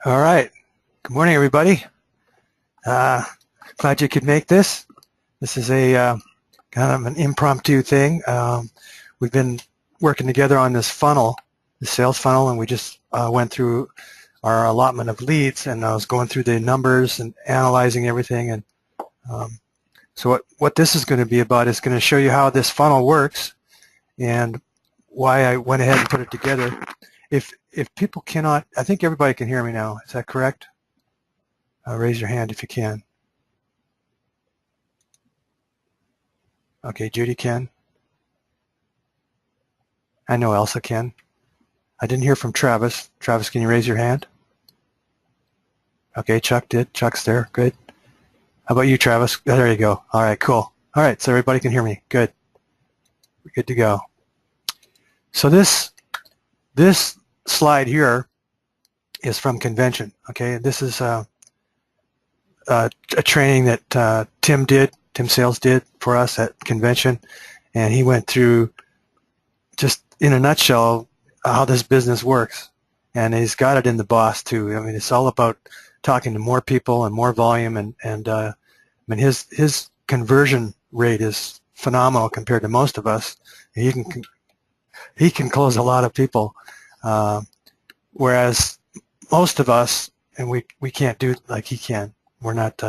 All right. Good morning, everybody. Uh, Glad you could make this. This is a kind of an impromptu thing. We've been working together on this funnel, the sales funnel, and we just went through our allotment of leads, and I was going through the numbers and analyzing everything. And so what this is going to be about is going to show you how this funnel works and why I went ahead and put it together. If people cannot, I think everybody can hear me now. Is that correct? Raise your hand if you can. Okay, Judy can. I know Elsa can. I didn't hear from Travis. Travis, can you raise your hand? Okay, Chuck did. Chuck's there. Good. How about you, Travis? Oh, there you go. All right, cool. All right, so everybody can hear me. Good. We're good to go. So this slide here is from convention. Okay, this is a training that Tim Sales did for us at convention, and he went through just in a nutshell how this business works, and he's got it in the boss too. I mean, it's all about talking to more people and more volume, and I mean his conversion rate is phenomenal compared to most of us. He can close a lot of people, whereas most of us, and we can't do it like he can. We're not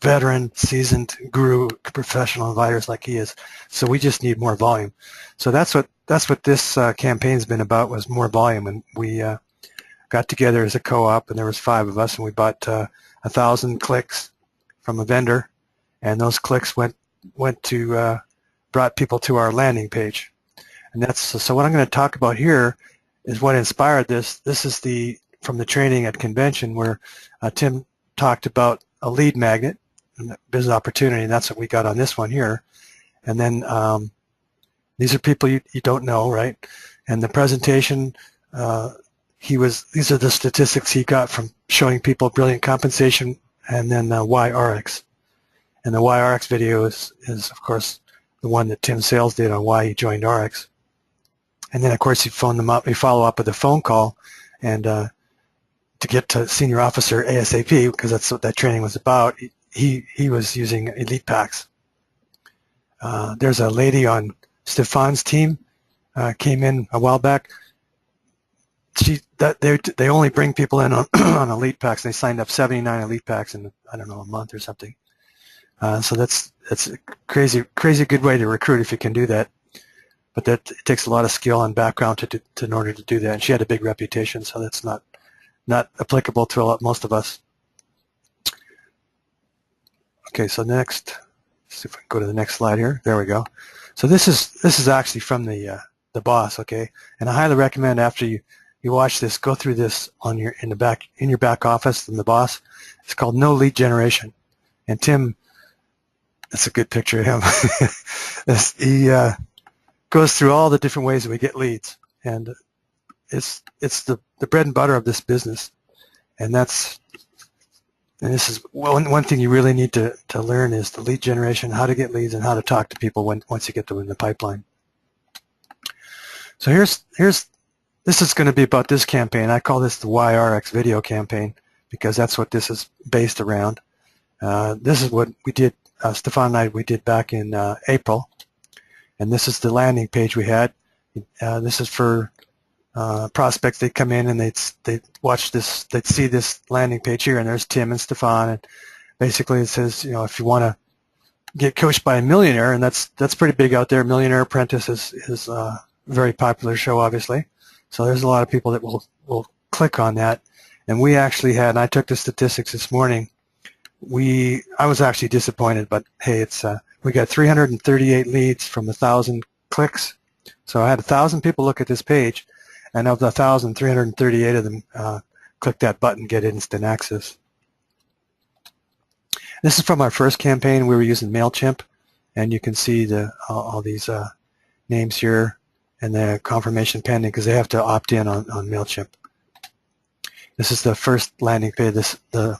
veteran, seasoned guru professional inviters like he is, so we just need more volume. So that's what this campaign's been about, was more volume. And we got together as a co-op, and there was 5 of us, and we bought 1,000 clicks from a vendor, and those clicks went to brought people to our landing page. And that's so what I'm going to talk about here is what inspired this. This is from the training at convention where Tim talked about a lead magnet and business opportunity, and that's what we got on this one here. And then these are people you don't know, right? And the presentation, these are the statistics he got from showing people brilliant compensation, and then why ARIIX. And the why ARIIX video is of course the one that Tim Sales did on why he joined ARIIX. And then of course you phone them up, you follow up with a phone call, and to get to senior officer ASAP, because that's what that training was about. He was using elite packs. There's a lady on Stefan's team, came in a while back. They only bring people in on, on elite packs. They signed up 79 elite packs in, I don't know, a month or something. So that's a crazy good way to recruit if you can do that. But it takes a lot of skill and background in order to do that. And she had a big reputation, so that's not applicable to most of us. Okay, so next, let's see if I can go to the next slide here. There we go. So this is actually from the boss, okay? And I highly recommend after you watch this, go through this in your back office from the boss. It's called No Lead Generation. And Tim, that's a good picture of him. He goes through all the different ways that we get leads, and it's the bread and butter of this business. And this is one thing you really need to learn is the lead generation, how to get leads, and how to talk to people once you get them in the pipeline. So this is going to be about this campaign. I call this the why ARIIX video campaign because that's what this is based around. This is what we did, Stefan and we did back in April, and this is the landing page we had. This is for prospects. They'd come in and they'd watch this, they'd see this landing page here, and there's Tim and Stefan, and basically it says, if you want to get coached by a millionaire, and that's pretty big out there. Millionaire Apprentice is a very popular show, obviously. So there's a lot of people that will click on that. And we actually had, and I took the statistics this morning, I was actually disappointed, but hey, we got 338 leads from 1,000 clicks. So I had 1,000 people look at this page, and of the 1,000, 338 of them clicked that button, get instant access. This is from our first campaign. We were using MailChimp, and you can see all these names here and the confirmation pending because they have to opt in on MailChimp. This is the first landing page, the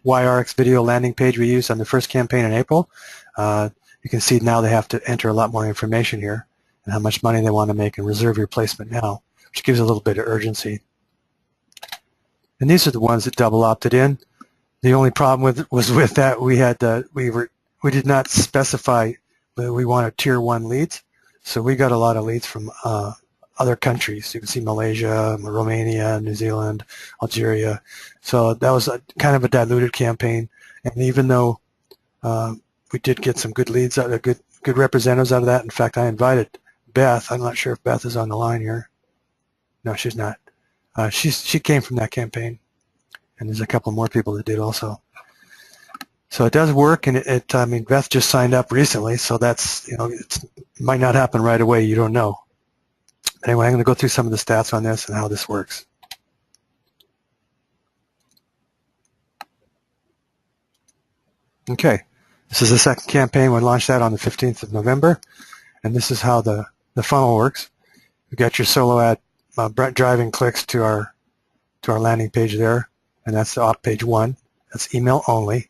ARIIX video landing page we used on the first campaign in April. You can see now they have to enter a lot more information here and how much money they want to make and reserve your placement now, which gives a little bit of urgency. And these are the ones that double opted in. The only problem was with that we did not specify that we wanted tier 1 leads. So we got a lot of leads from other countries. You can see Malaysia, Romania, New Zealand, Algeria. So that was kind of a diluted campaign. And even though we did get some good leads, good representatives out of that. In fact, I invited Beth. I'm not sure if Beth is on the line here. No, she's not. She came from that campaign, and there's a couple more people that did also. So it does work, and I mean, Beth just signed up recently, so that's, you know, it might not happen right away. You don't know. Anyway, I'm going to go through some of the stats on this and how this works. Okay, this is the second campaign. We launched that on the 15th of November, and this is how the funnel works. You got your solo ad driving clicks to our landing page there, and that's the op page 1. That's email only,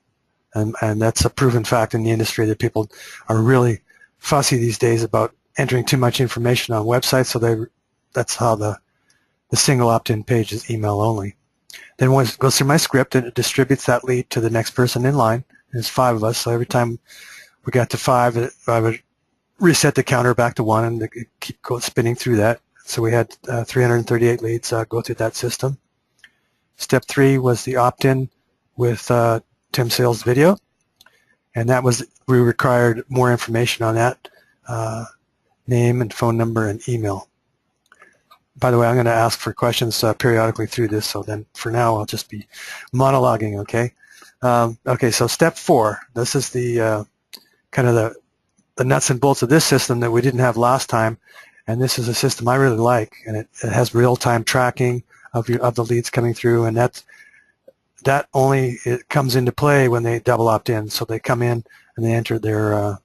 and that's a proven fact in the industry that people are really fussy these days about entering too much information on websites. So that's how the single opt-in page is email only. Then once it goes through my script, and it distributes that lead to the next person in line. There's 5 of us, so every time we got to 5, I would reset the counter back to 1 and keep spinning through that. So we had 338 leads go through that system. Step 3 was the opt-in with Tim Sales video, and that was, we required more information on that, name and phone number and email. By the way, I'm going to ask for questions periodically through this, so then for now I'll just be monologuing, okay? Okay, so step 4, this is the kind of the nuts and bolts of this system that we didn't have last time, and this is a system I really like, and it has real-time tracking of the leads coming through, and that only it comes into play when they double opt in. So they come in and they enter their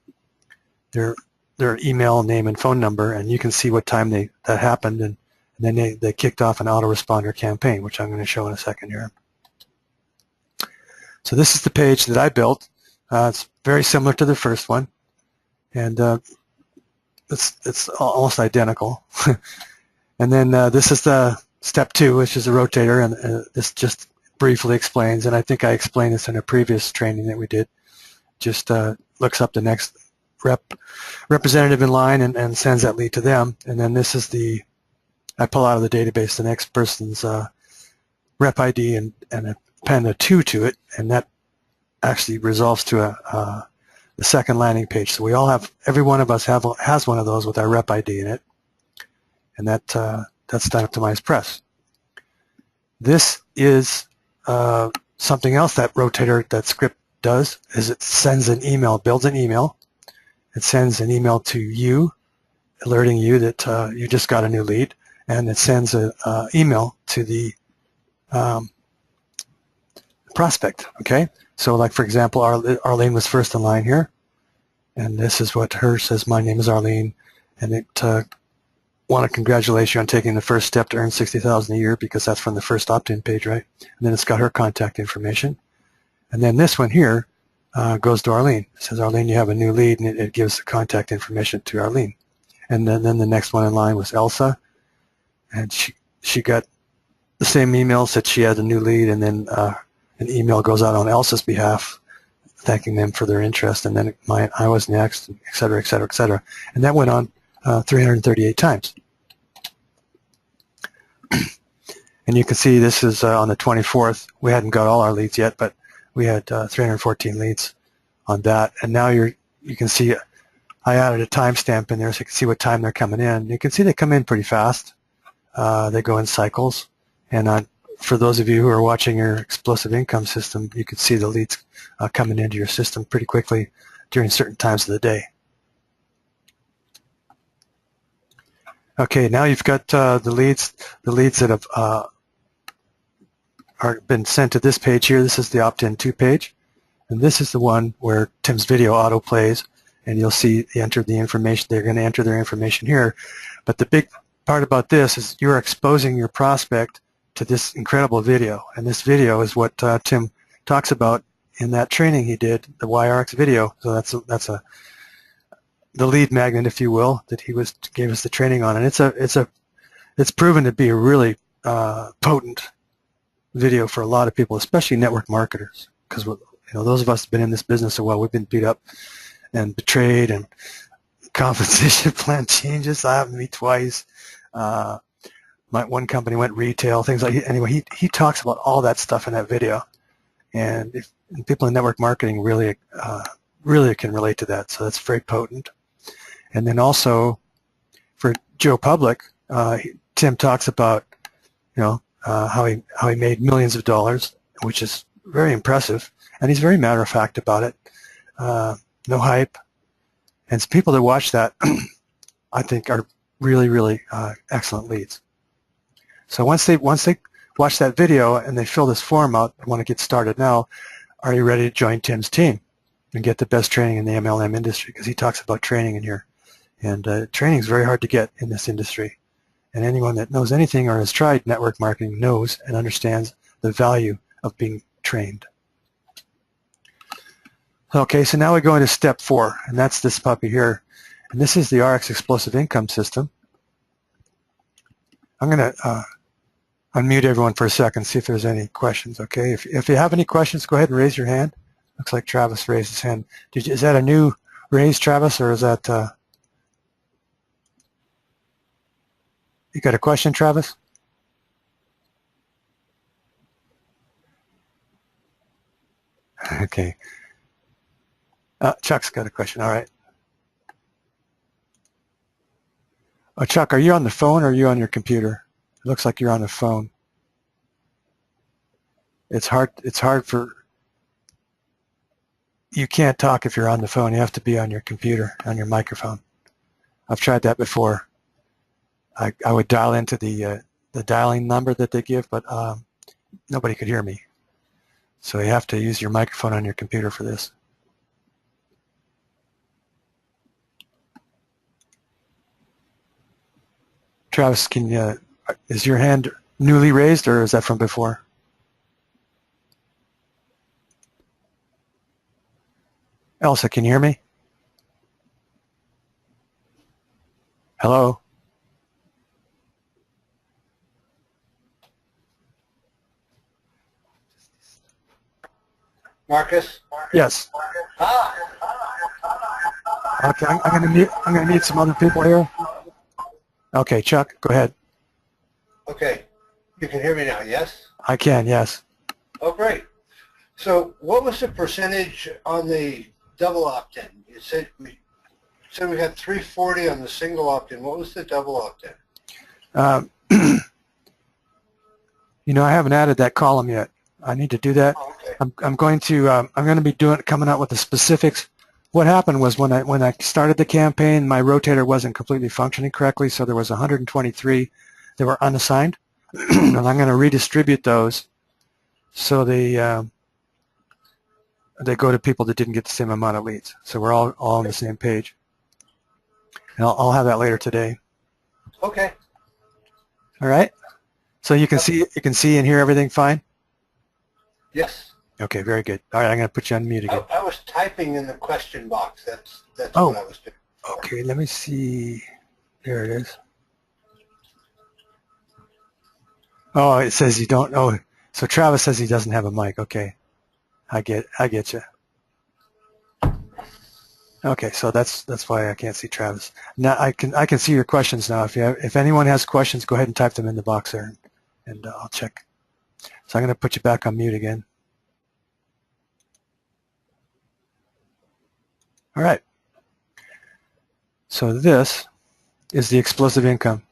email, name, and phone number, and you can see what time that happened, and then they kicked off an autoresponder campaign, which I'm going to show in a second here. So this is the page that I built. It's very similar to the first one, and it's almost identical. And then this is the step 2, which is a rotator, and this just briefly explains, and I think I explained this in a previous training that we did, just looks up the next representative in line and sends that lead to them. And then this is I pull out of the database the next person's rep ID and append a 2 to it, and that actually resolves to the second landing page. So we all have, every one of us has one of those with our rep ID in it, and that's done optimized press. This is something else that rotator, that script does, is it sends an email, builds an email. It sends an email to you, alerting you that you just got a new lead, and it sends an email to the prospect, okay? So like, for example, Arlene was first in line here, and this is what hers says: my name is Arlene, and it want to congratulate you on taking the first step to earn $60,000 a year, because that's from the first opt-in page, right? And then it's got her contact information. And then this one here goes to Arlene. It says, Arlene, you have a new lead, and it gives the contact information to Arlene. And then the next one in line was Elsa, and she got the same email, said she had a new lead, and then an email goes out on Elsa's behalf, thanking them for their interest, and then I was next, et cetera, et cetera, et cetera. And that went on 338 times. And you can see this is on the 24th. We hadn't got all our leads yet, but we had 314 leads on that. And now you can see I added a timestamp in there so you can see what time they're coming in. You can see they come in pretty fast. They go in cycles. And for those of you who are watching your explosive income system, you can see the leads coming into your system pretty quickly during certain times of the day. Okay, now you've got the leads that have been sent to this page here. This is the opt-in 2 page, and this is the one where Tim's video auto plays, and you'll see they entered the information. They're going to enter their information here, but the big part about this is you're exposing your prospect to this incredible video, and this video is what Tim talks about in that training he did, the ARIIX video. So that's the lead magnet, if you will, that he gave us the training on, and it's proven to be a really potent video for a lot of people, especially network marketers, because those of us who've been in this business a while, we've been beat up and betrayed, and compensation plan changes. That happened to me twice. My one company went retail, things like. Anyway, he talks about all that stuff in that video, and people in network marketing really can relate to that. So that's very potent. And then also for Joe Public, Tim talks about how he made millions of dollars, which is very impressive, and he's very matter of fact about it. No hype, and some people that watch that I think are really excellent leads. So once they watch that video and they fill this form out, they want to get started now. Are you ready to join Tim's team and get the best training in the MLM industry? Because he talks about training in here, and training is very hard to get in this industry. And anyone that knows anything or has tried network marketing knows and understands the value of being trained. Okay, so now we go into step 4, and that's this puppy here. And this is the ARIIX Explosive Income System. I'm going to unmute everyone for a second, see if there's any questions, okay? If you have any questions, go ahead and raise your hand. Looks like Travis raised his hand. Is that a new raise, Travis, or is that... You got a question, Travis? Okay. Chuck's got a question. All right. Oh, Chuck, are you on the phone or are you on your computer? It looks like you're on the phone. It's hard for... You can't talk if you're on the phone. You have to be on your computer, on your microphone. I've tried that before. I would dial into the dialing number that they give, but nobody could hear me. So you have to use your microphone on your computer for this. Travis, is your hand newly raised, or is that from before? Elsa, can you hear me? Hello? Marcus? Yes. Okay, I'm gonna mute some other people here. Okay, Chuck, go ahead. Okay, you can hear me now, yes? I can, yes. Oh, great. So what was the percentage on the double opt-in? You said we had 340 on the single opt-in. What was the double opt-in? I haven't added that column yet. I need to do that. Oh, okay. I'm going to be coming out with the specifics. What happened was when I started the campaign, my rotator wasn't completely functioning correctly, so there was 123 that were unassigned, and I'm going to redistribute those so they go to people that didn't get the same amount of leads. So we're all on the same page. And I'll have that later today. Okay. All right. So you can see and hear everything fine? Yes. Okay, very good. All right, I'm going to put you on mute again. I was typing in the question box. That's Oh, what I was doing. Okay, let me see. There it is. Oh, it says you don't know. So Travis says he doesn't have a mic. Okay, I get you. Okay, so that's why I can't see Travis. Now I can see your questions now. If anyone has questions, go ahead and type them in the box there, and I'll check. So I'm going to put you back on mute again. All right. So this is the explosive income.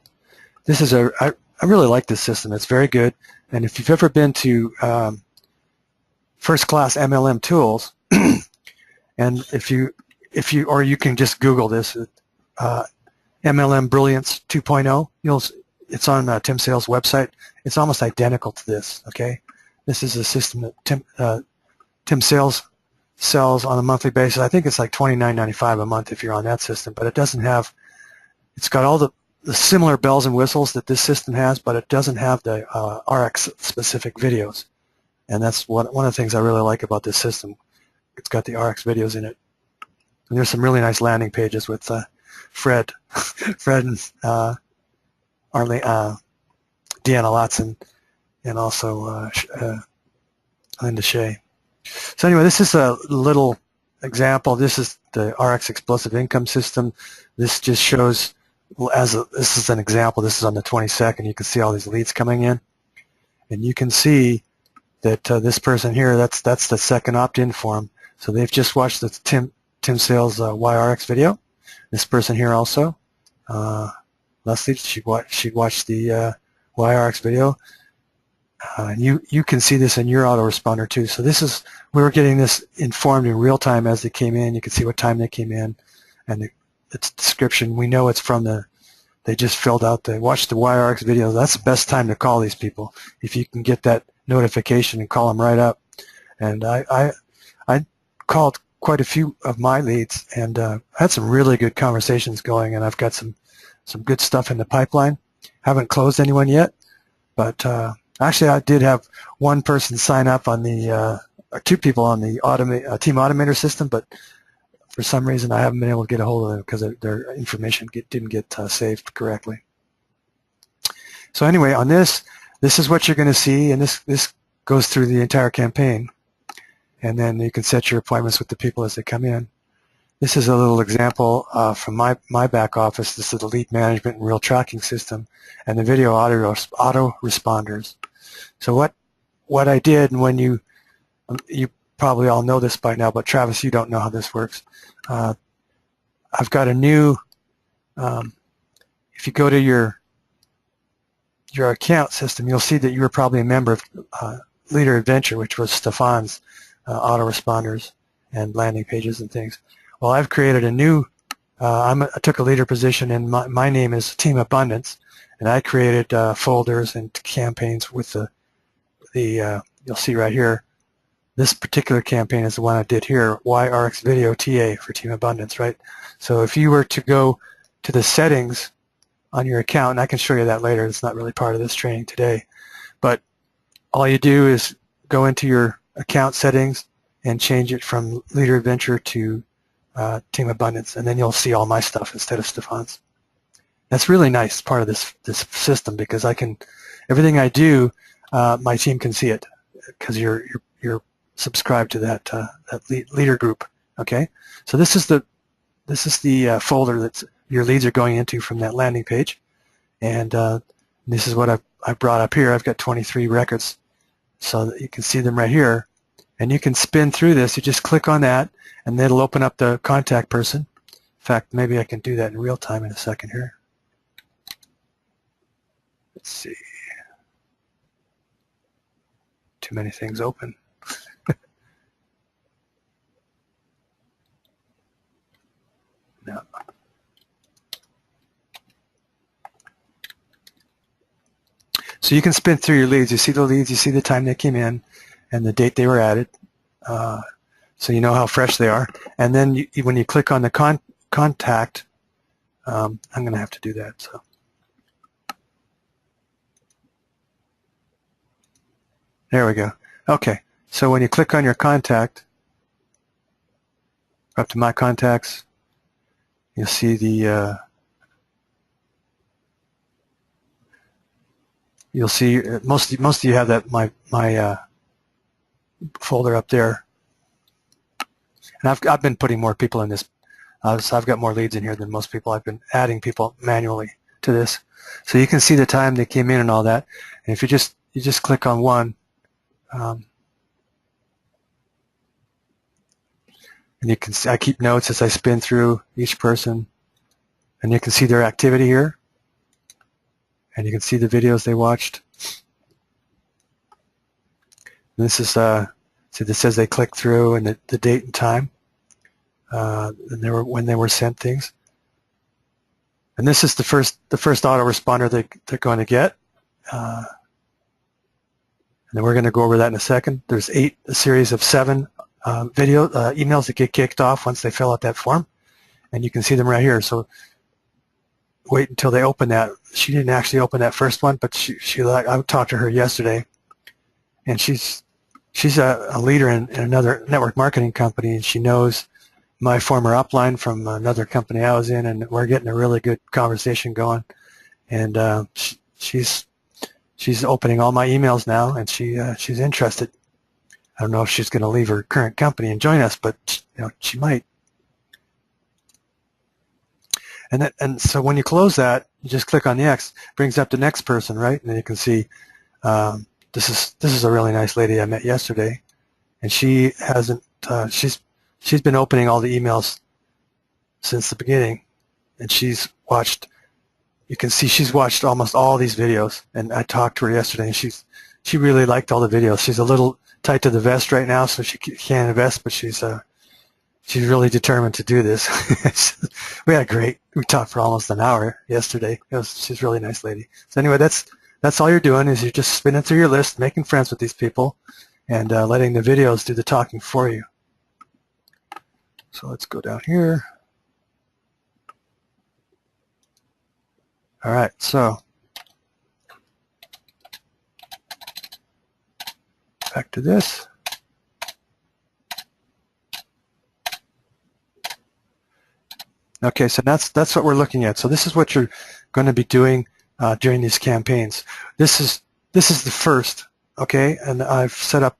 This is I really like this system. It's very good. And if you've ever been to first-class MLM tools, and or you can just Google this, MLM Brilliance 2.0. It's on Tim Sales' website. It's almost identical to this. Okay, this is a system that Tim Sales sells on a monthly basis. I think it's like $29.95 a month if you're on that system, but it doesn't have. It's got all the similar bells and whistles that this system has, but it doesn't have the ARIIX specific videos, and that's one of the things I really like about this system. It's got the ARIIX videos in it, and there's some really nice landing pages with Fred and Deanna Lotson and also Linda Shea. So anyway, this is a little example. This is the ARIIX Explosive Income System. This just shows, this is an example. This is on the 22nd. You can see all these leads coming in, and you can see that this person here, that's the second opt-in form. So they've just watched the Tim Sales YRX video. This person here also, Leslie, she watched the YRX video. And you can see this in your autoresponder too. So this is, we were getting this informed in real time as they came in. You can see what time they came in, and its description. We know it's from they just filled out, they watched the YRX video. That's the best time to call these people, if you can get that notification and call them right up. And I called quite a few of my leads, and had some really good conversations going, and I've got some good stuff in the pipeline. Haven't closed anyone yet, but actually I did have one person sign up on the, or two people on the team automator system, but for some reason I haven't been able to get a hold of them because their information didn't get saved correctly. So anyway, on this is what you're going to see, and this goes through the entire campaign. And then you can set your appointments with the people as they come in. This is a little example from my back office. This is the lead management and real tracking system, and the video auto responders. So what I did, and when you probably all know this by now, but Travis, you don't know how this works. I've got a new. If you go to your account system, you'll see that you were probably a member of Leader Adventure, which was Stefan's autoresponders and landing pages and things. Well, I've created a new, I took a leader position, and my name is Team Abundance, and I created folders and campaigns with you'll see right here, this particular campaign is the one I did here, YRX Video TA for Team Abundance, right? So if you were to go to the settings on your account, and I can show you that later, it's not really part of this training today, but all you do is go into your account settings and change it from Leader Adventure to Team Abundance, and then you'll see all my stuff instead of Stefan's. That's really nice part of this system, because everything I do, my team can see it because you're subscribed to that leader group. Okay, so this is the folder that your leads are going into from that landing page, and this is what I brought up here. I've got 23 records, so that you can see them right here. And you can spin through this. You just click on that, and it'll open up the contact person. In fact, maybe I can do that in real time in a second here. Let's see. Too many things open. No. So you can spin through your leads. You see the leads, you see the time they came in, and the date they were added, so you know how fresh they are. And then when you click on the contact, I'm going to have to do that. So there we go. Okay, so when you click on your contact, up to my contacts, you'll see the you'll see most of you have that my folder up there, and I've been putting more people in this. So I've got more leads in here than most people. I've been adding people manually to this, so you can see the time they came in and all that. And if you just click on one, and you can see, I keep notes as I spin through each person, and you can see their activity here, and you can see the videos they watched. And this is see, this says they clicked through, and the date and time, and when they were sent things. And this is the first autoresponder they're going to get. And then we're going to go over that in a second. There's a series of 7 emails that get kicked off once they fill out that form, and you can see them right here. So wait until they open that. She didn't actually open that first one, but I talked to her yesterday, and she's a leader in another network marketing company, and she knows my former upline from another company I was in, and we're getting a really good conversation going. And she's she's opening all my emails now, and she's interested. I don't know if she's going to leave her current company and join us, but she might. And so when you close that, you just click on the X, brings up the next person, right? And then you can see this is a really nice lady I met yesterday, and she hasn't she's been opening all the emails since the beginning, and she's watched. You can see she's watched almost all these videos, and I talked to her yesterday, and she really liked all the videos. She's a little tight to the vest right now, so she can't invest, but she's really determined to do this. We talked for almost an hour yesterday. She's a really nice lady. So anyway, that's all you're doing is you're just spinning through your list, making friends with these people, and letting the videos do the talking for you. So let's go down here. All right, so back to this. Okay, so that's what we're looking at. So this is what you're going to be doing during these campaigns. This is the first, okay, and I've set up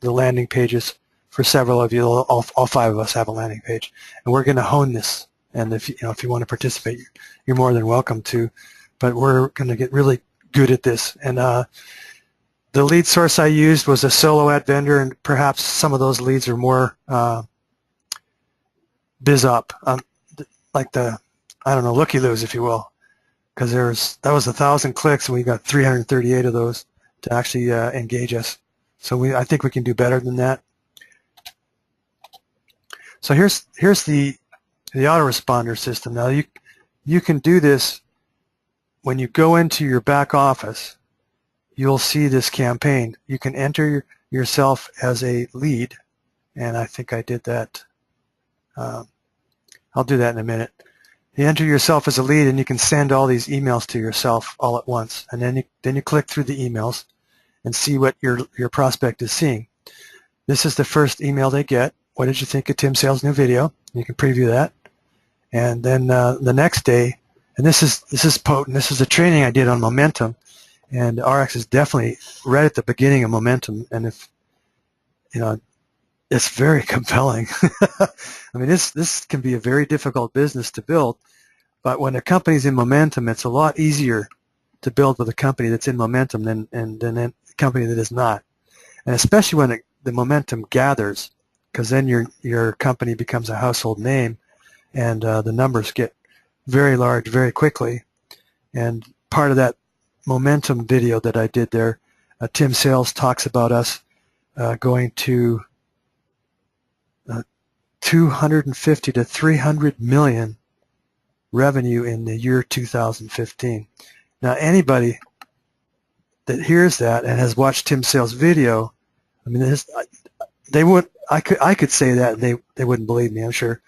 the landing pages for several of you. All 5 of us have a landing page, and we're going to hone this. And if you want to participate, you're more than welcome to. But we're going to get really good at this. And the lead source I used was a solo ad vendor, and perhaps some of those leads are more biz up, like the, I don't know, looky-loos, if you will, because that was 1,000 clicks, and we got 338 of those to actually engage us. So I think we can do better than that. So here's the autoresponder system. Now you can do this when you go into your back office. You'll see this campaign. You can enter yourself as a lead, and I think I did that. I'll do that in a minute. You enter yourself as a lead, and you can send all these emails to yourself all at once, and then you click through the emails and see what your prospect is seeing. This is the first email they get. What did you think of Tim Sale's new video? You can preview that, and then the next day, and this is potent. This is a training I did on momentum, and ARIIX is definitely right at the beginning of momentum, and if it's very compelling. I mean, this can be a very difficult business to build, but when a company's in momentum, it's a lot easier to build with a company that's in momentum than a company that is not, and especially when the momentum gathers, because then your company becomes a household name, and the numbers get very large very quickly. And part of that momentum video that I did there, Tim Sales talks about us going to 250 to 300 million revenue in the year 2015. Now, anybody that hears that and has watched Tim Sales' video, I mean, they wouldn't. I could say that and they wouldn't believe me, I'm sure.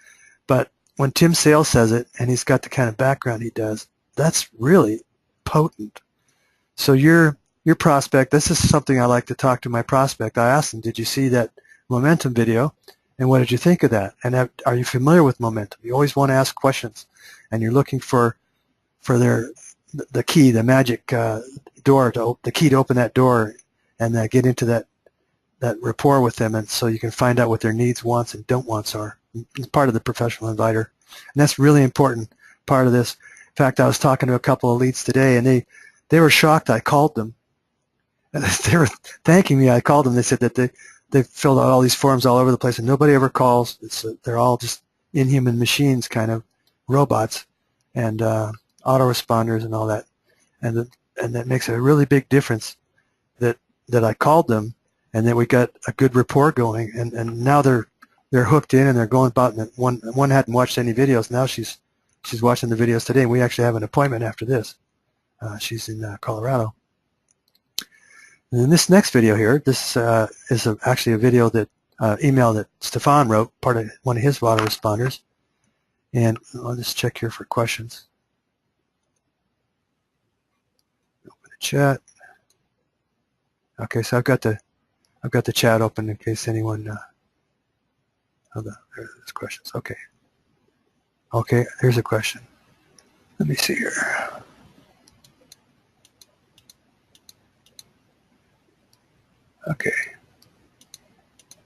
But when Tim Sales says it, and he's got the kind of background he does, that's really potent. So your prospect, this is something I like to talk to my prospect. I asked them, did you see that momentum video? And what did you think of that? And are you familiar with momentum? You always want to ask questions, and you're looking for the key, the magic door, the key to open that door, and get into that rapport with them, and so you can find out what their needs, wants, and don't wants are. It's part of the professional inviter, and that's really important part of this. In fact, I was talking to a couple of leads today, and they were shocked I called them. And they were thanking me I called them. They said that they filled out all these forms all over the place, and nobody ever calls. They're all just inhuman machines, kind of robots, and autoresponders and all that, and that makes a really big difference that I called them, and that we got a good rapport going, and now they're hooked in, and they're going about. And one hadn't watched any videos. Now she's watching the videos today, and we actually have an appointment after this. She's in Colorado. And in this next video here, this is actually a video that email that Stefan wrote, part of one of his autoresponders. And I'll just check here for questions. Open the chat. Okay, so I've got the chat open in case anyone. There's questions. Okay. Okay, here's a question. Let me see here. Okay.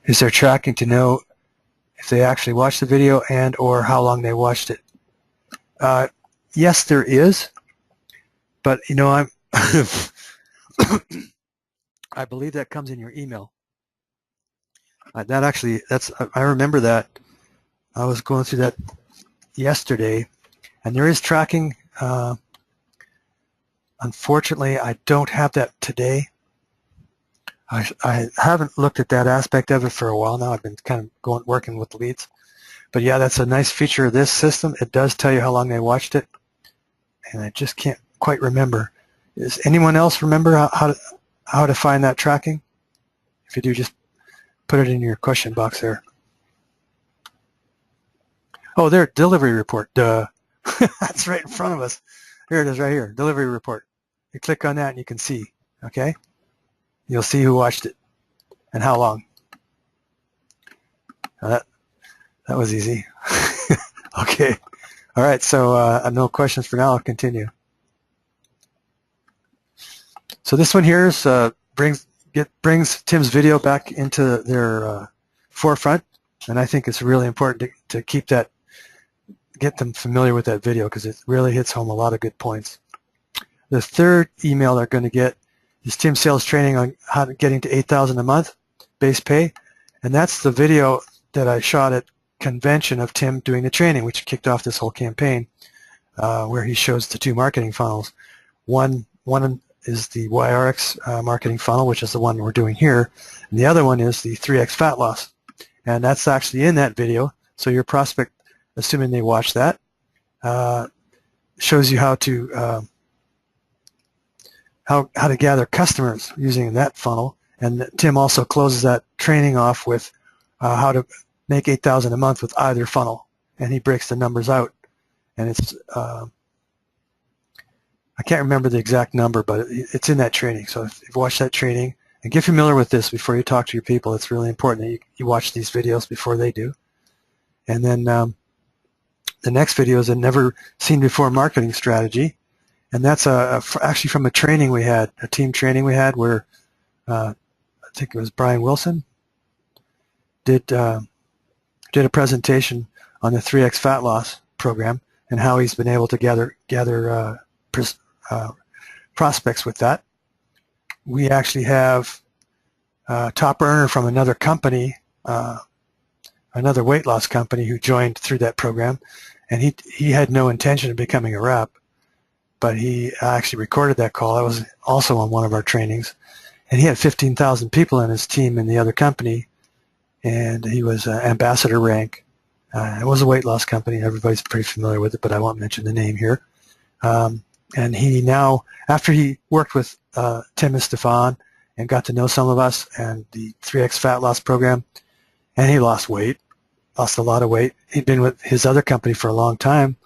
Is there tracking to know if they actually watched the video and or how long they watched it? Yes, there is. But, you know, I believe that comes in your email. I remember that. I was going through that yesterday, and there is tracking. Unfortunately, I don't have that today. I haven't looked at that aspect of it for a while now. I've been kind of working with leads. But yeah, that's a nice feature of this system. It does tell you how long they watched it, and I just can't quite remember. Does anyone else remember how to find that tracking? If you do, just put it in your question box there. Oh, there, delivery report. Duh. That's right in front of us. Here it is right here, delivery report. You click on that and you can see, okay? You'll see who watched it and how long. Now that was easy. Okay. All right, so no questions for now. I'll continue. So this one here is, brings Tim's video back into their forefront, and I think it's really important to keep that, get them familiar with that video because it really hits home a lot of good points. The third email they're going to get is Tim's sales training on how to getting to $8,000 a month base pay, and that's the video that I shot at convention of Tim doing the training, which kicked off this whole campaign, where he shows the two marketing funnels. One is the ARIIX marketing funnel, which is the one we're doing here, and the other one is the 3x fat loss, and that's actually in that video. So your prospect, assuming they watch that, shows you how to gather customers using that funnel, and Tim also closes that training off with how to make $8,000 a month with either funnel, and he breaks the numbers out, and it's I can't remember the exact number, but it's in that training. So if you watch that training and get familiar with this before you talk to your people, it's really important that you watch these videos before they do. And then the next video is a never seen before marketing strategy, and that's actually from a training we had, a team training we had where I think it was Brian Wilson did a presentation on the 3x fat loss program and how he's been able to gather prospects with that. We actually have a top earner from another company, another weight loss company, who joined through that program, and he had no intention of becoming a rep, but he actually recorded that call. That was also on one of our trainings, and he had 15,000 people in his team in the other company, and he was ambassador rank. It was a weight loss company. Everybody's pretty familiar with it, but I won't mention the name here. And he now, after he worked with Tim and Stefan and got to know some of us and the 3x fat loss program, and he lost weight, lost a lot of weight. He'd been with his other company for a long time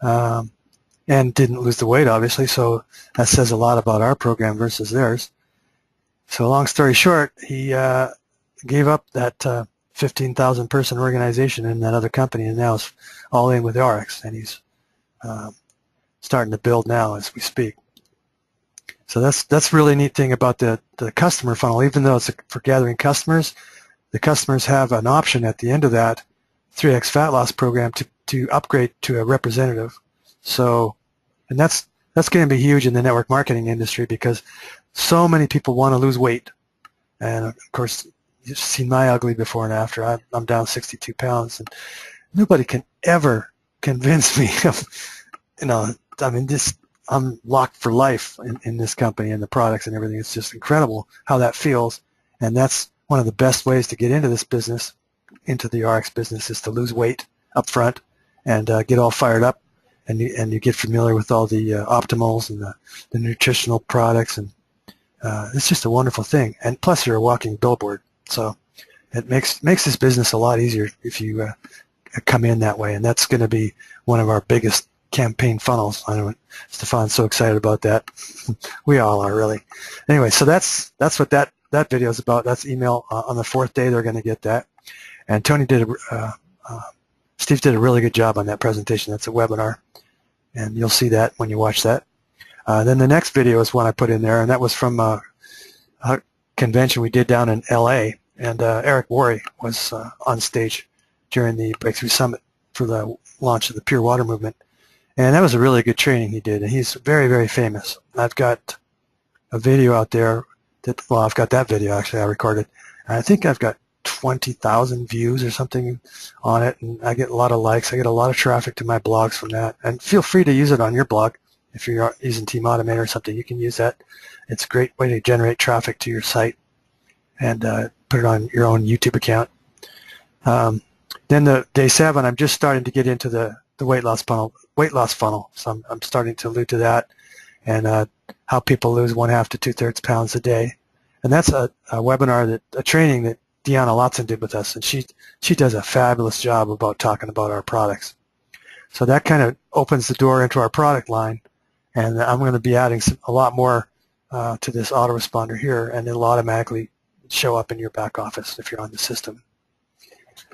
and didn't lose the weight, obviously, so that says a lot about our program versus theirs. So long story short, he gave up that 15,000 person organization in that other company and now is all in with ARIIX, and he's starting to build now as we speak. So that's really neat thing about the customer funnel. Even though it's for gathering customers, the customers have an option at the end of that 3x fat loss program to upgrade to a representative. So, and that's going to be huge in the network marketing industry because so many people want to lose weight. And of course, you've seen my ugly before and after. I'm down 62 pounds, and nobody can ever convince me of, I mean, I'm locked for life in this company and the products and everything. It's just incredible how that feels, and that's one of the best ways to get into this business, into the ARIIX business, is to lose weight up front and get all fired up, and you get familiar with all the optimals and the nutritional products, and it's just a wonderful thing. And plus, you're a walking billboard, so it makes this business a lot easier if you come in that way, and that's going to be one of our biggest campaign funnels. I know Stefan's so excited about that. We all are, really. Anyway, so that's what that video is about. That's email. On the fourth day, they're going to get that. And Tony Steve did a really good job on that presentation. That's a webinar, and you'll see that when you watch that. Then the next video is one I put in there, and that was from convention we did down in LA, and Eric Worre was on stage during the Breakthrough Summit for the launch of the Pure Water movement. And that was a really good training he did, and he's very, very famous. I've got a video out there that, well, I've got that video actually I recorded. And I think I've got 20,000 views or something on it, and I get a lot of likes. I get a lot of traffic to my blogs from that. And feel free to use it on your blog. If you're using Team Automator or something, you can use that. It's a great way to generate traffic to your site and put it on your own YouTube account. Then the day 7, I'm just starting to get into the weight loss funnel. So I'm starting to allude to that, and how people lose 1/2 to 2/3 pounds a day. And that's a webinar, a training that Deanna Lotson did with us, and she does a fabulous job about talking about our products. So that kind of opens the door into our product line, and I'm going to be adding a lot more to this autoresponder here, and it'll automatically show up in your back office if you're on the system.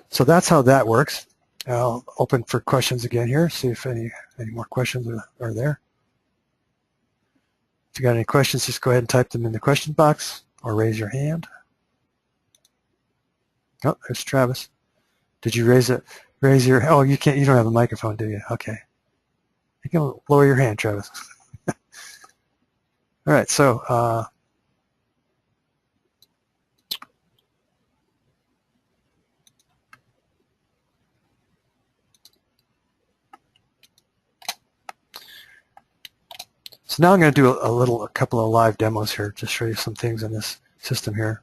So that's how that works. I'll open for questions again here, see if any more questions are there. If you got any questions, just go ahead and type them in the question box or raise your hand. Oh, there's Travis. Did you raise your, oh, you don't have a microphone, do you? Okay. You can lower your hand, Travis. All right, so so now I'm going to do a couple of live demos here, just show you some things in this system here.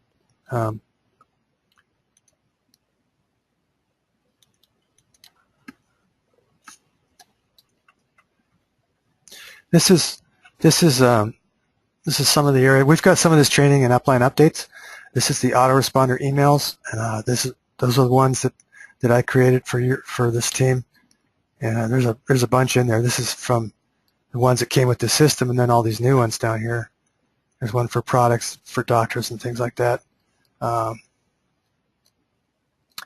This is some of the area. We've got some of this training and upline updates. This is the autoresponder emails, and those are the ones that I created for this team. And there's a bunch in there. This is from the ones that came with the system, and then all these new ones down here. There's one for products for doctors and things like that. Yeah,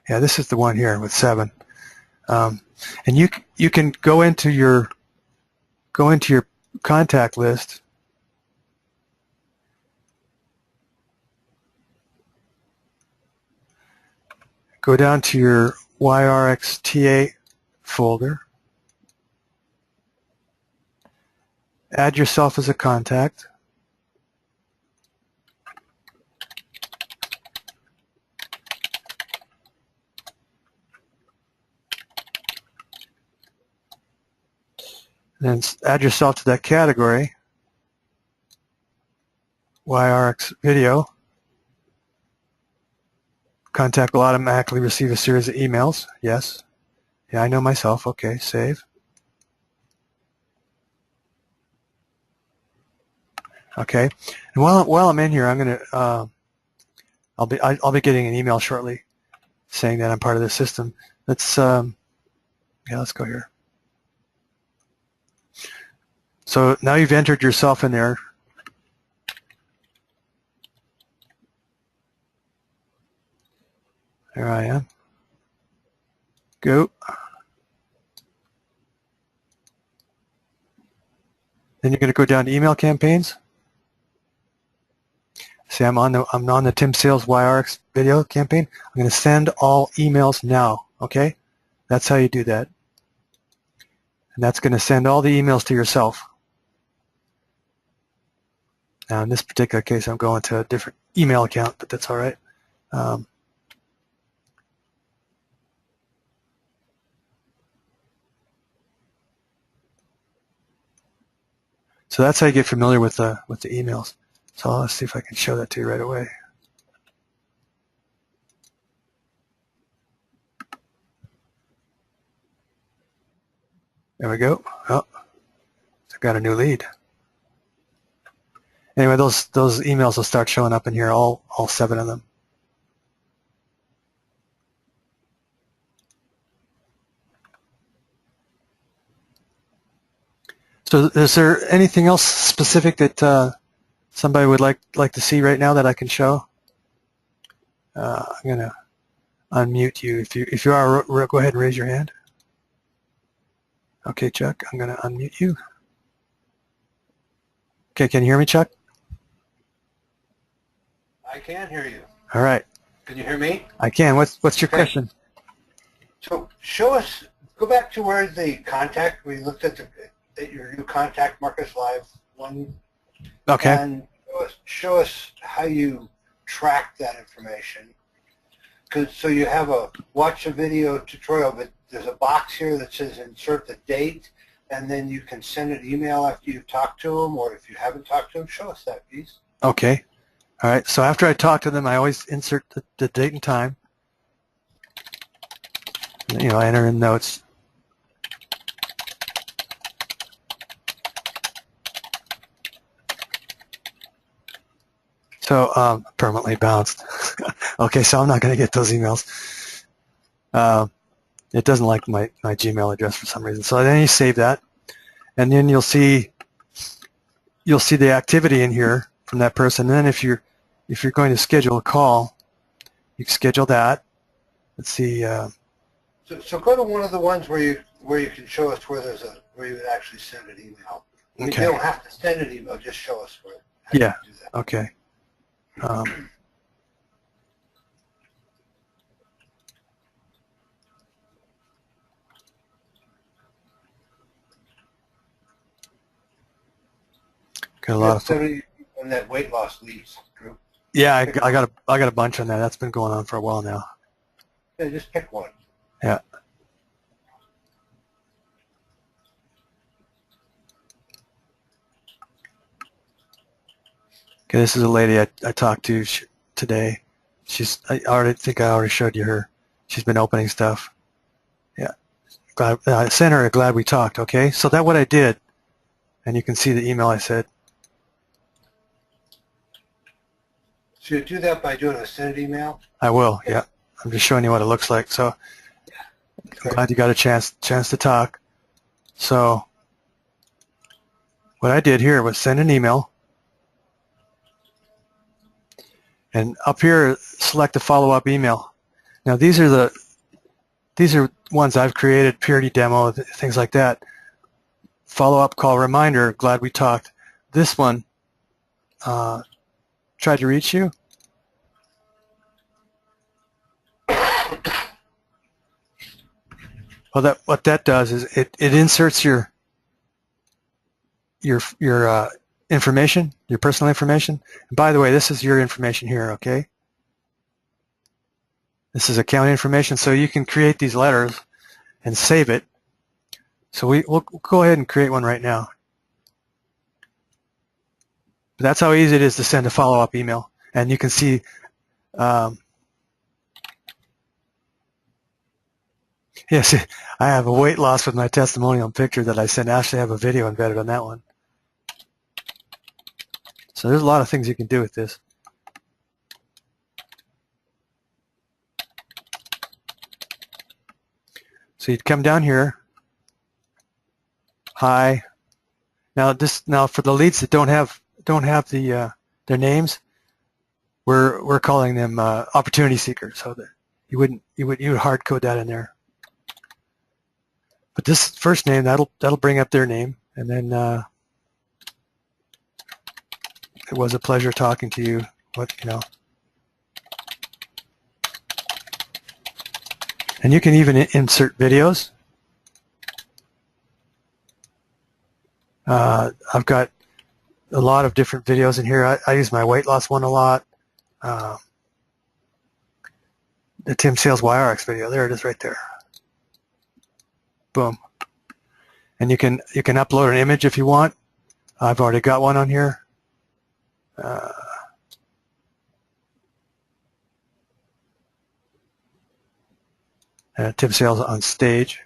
this is the one here with 7. And you can go into your contact list. Go down to your ARIIX TA folder. Add yourself as a contact. Then add yourself to that category, ARIIX video. Contact will automatically receive a series of emails. Yes. Yeah, I know myself. Okay, save. Okay. And while I'm in here, I'm gonna I'll be getting an email shortly saying that I'm part of the system. Let's let's go here. So now you've entered yourself in there. There I am. Go. Then you're going to go down to email campaigns. See, I'm on the Tim Sales ARIIX video campaign. I'm going to send all emails now. Okay, that's how you do that. And that's going to send all the emails to yourself. Now, in this particular case, I'm going to a different email account, but that's all right. So that's how you get familiar with the emails. So let's see if I can show that to you right away. There we go. Oh, I got a new lead. Anyway, those emails will start showing up in here, all 7 of them. So is there anything else specific that somebody would like to see right now that I can show? I'm going to unmute you. If you are, go ahead and raise your hand. Okay, Chuck, I'm going to unmute you. Okay, can you hear me, Chuck? I can hear you. All right. Can you hear me? I can. What's your Okay. question? So show us, go back to where the contact, we looked at your new contact Marcus Live one. Okay. And show us how you track that information. So you have a watch a video tutorial, but there's a box here that says insert the date, and then you can send an email after you've talked to them, or if you haven't talked to them, show us that, please. Okay. All right. So after I talk to them, I always insert the date and time. You know, I enter in notes. So permanently bounced. Okay, so I'm not going to get those emails. It doesn't like my Gmail address for some reason. So then you save that, and then you'll see the activity in here from that person. And then if you're going to schedule a call, you can schedule that. Let's see. So go to one of the ones where you can show us where you would actually send an email. Okay. You don't have to send an email; just show us where. Yeah. You do that. Okay. Got a lot of 70 in that weight loss leads group. Yeah, I got a bunch on that. That's been going on for a while now. Yeah, just pick one. Yeah. Okay, this is a lady I talked to today. I already showed you her. She's been opening stuff. Yeah. I sent her a glad we talked. Okay, so that's what I did, and you can see the email I said. So you do that by doing a send email? I will. Yeah. I'm just showing you what it looks like. So I'm glad you got a chance to talk. So what I did here was send an email. And up here, select a follow-up email. Now these are ones I've created, purity demo, things like that. Follow-up call reminder, glad we talked. This one, tried to reach you. Well, what that does is it inserts your information, your personal information. And by the way, this is your information here, okay? This is account information, so you can create these letters and save it. So we'll go ahead and create one right now. But that's how easy it is to send a follow-up email. And you can see yes, I have a weight loss with my testimonial picture that I sent. I actually have a video embedded on that one. So there's a lot of things you can do with this. So you'd come down here. Hi. Now for the leads that don't have their names, we're calling them opportunity seekers. So that you would hard code that in there. But this first name, that'll bring up their name, and then it was a pleasure talking to you. And you can even insert videos. I've got a lot of different videos in here. I use my weight loss one a lot. The Tim Sales ARIIX video. There it is right there. Boom. And you can upload an image if you want. I've already got one on here. Tim Sales on stage.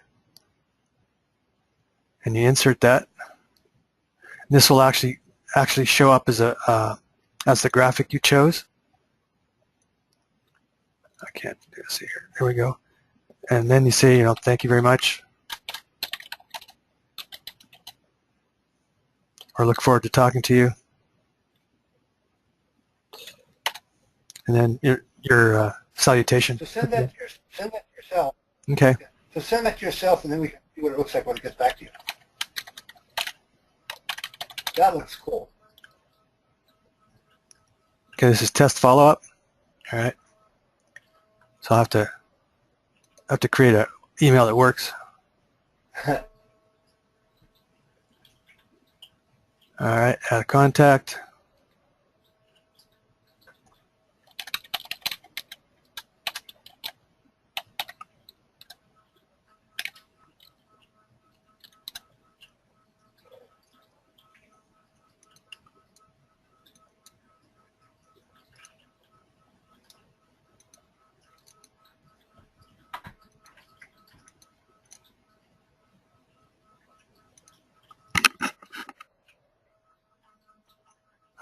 And you insert that. This will actually show up as the graphic you chose. I can't do this here. Here we go. And then you say, thank you very much. Or look forward to talking to you. And then your salutation. So send that to yourself. Okay. So send that to yourself, and then we can see what it looks like when it gets back to you. That looks cool. Okay, this is test follow-up. All right. So I'll have to create an email that works. All right, add a contact.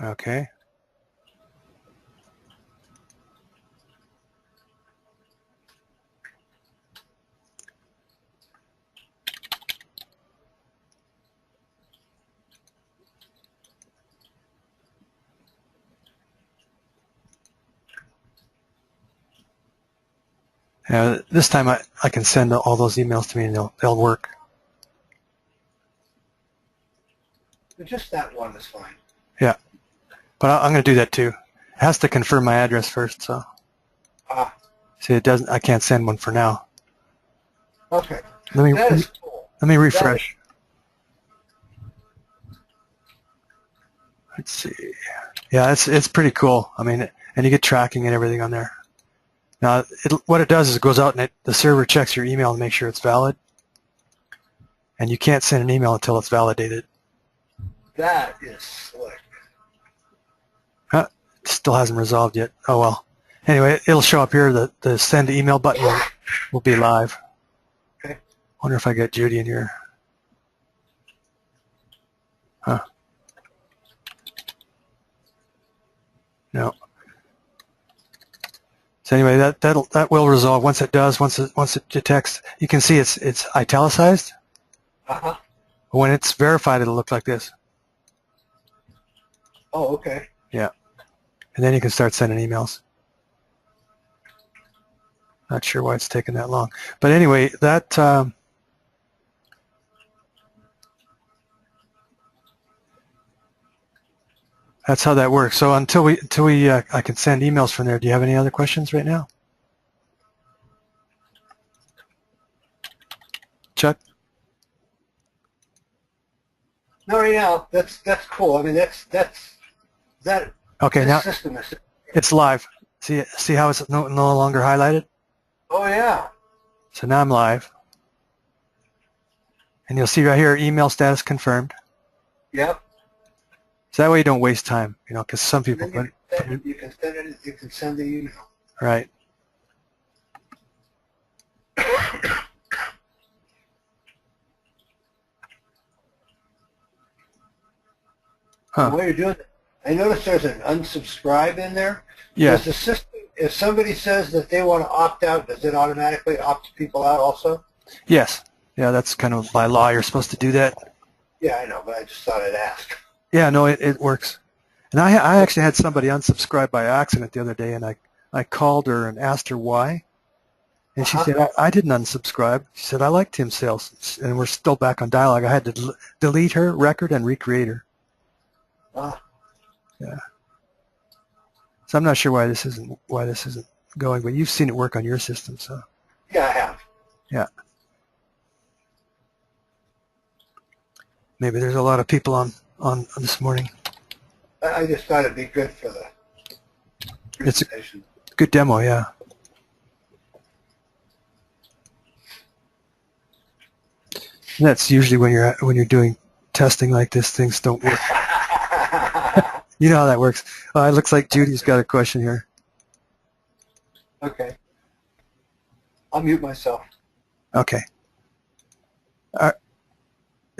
Okay. This time I can send all those emails to me and they'll work. Just that one is fine. Yeah, but I'm going to do that too. It has to confirm my address first, so. See, it doesn't. I can't send one for now. Okay. Let That is cool. me refresh. Let's see. Yeah, it's pretty cool. I mean, and you get tracking and everything on there. Now, what it does is it goes out and the server checks your email to make sure it's valid. And you can't send an email until it's validated. That is slick. It still hasn't resolved yet. Oh well. Anyway, it'll show up here. The send email button will be live. Okay. Wonder if I get Judy in here. Huh. No. So anyway, that will resolve once it does. Once it detects, you can see it's italicized. When it's verified, it'll look like this. Oh, okay. Yeah. And then you can start sending emails. Not sure why it's taking that long, but anyway, that's how that works. So until we I can send emails from there. Do you have any other questions right now, Chuck? No, right now that's cool. I mean that. Okay, now system is. it's live. See how it's no longer highlighted? Oh yeah. So now I'm live, and you'll see right here email status confirmed. Yep. So that way you don't waste time, because some people you can send it. You can send the email. Right. Huh. While you're doing it, I noticed there's an unsubscribe in there. Yeah. Does the system, if somebody says that they want to opt out, does it automatically opt people out also? Yes. Yeah, that's kind of by law. You're supposed to do that. Yeah, I know, but I just thought I'd ask. Yeah, no, it works. And I actually had somebody unsubscribe by accident the other day, and I called her and asked her why. And she said, I didn't unsubscribe. She said, I liked Tim's sales. And we're still back on dialogue. I had to delete her record and recreate her. Yeah. So I'm not sure why this isn't going, but you've seen it work on your system, so. Yeah, I have. Yeah. Maybe there's a lot of people on this morning. I just thought it'd be good for the presentation. It's a good demo, yeah. And that's usually when you're doing testing like this, things don't work. You know how that works. It looks like Judy's got a question here. Okay. I'll mute myself. Okay.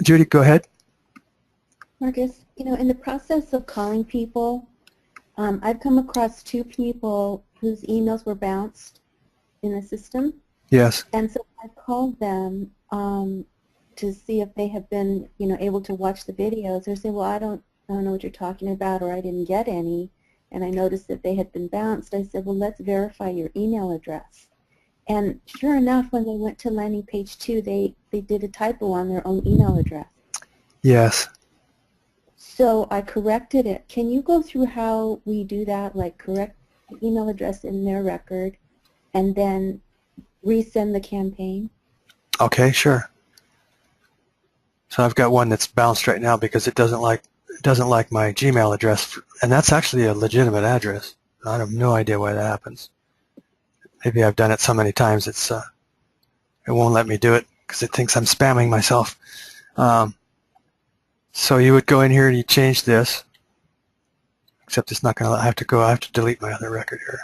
Judy, go ahead. Marcus, in the process of calling people, I've come across 2 people whose emails were bounced in the system. Yes. And so I called them to see if they have been, able to watch the videos. They say, well, I don't know what you're talking about, or I didn't get any. And I noticed that they had been bounced. I said, well, let's verify your email address. And sure enough, when they went to landing page 2, they did a typo on their own email address. Yes. So I corrected it. Can you go through how we do that, like correct the email address in their record and then resend the campaign? Okay, sure. So I've got one that's bounced right now because it doesn't like my Gmail address, and that's actually a legitimate address. I have no idea why that happens. Maybe I've done it so many times it won't let me do it because it thinks I'm spamming myself. So you would go in here and you change this, except it's not going to. I have to delete my other record here.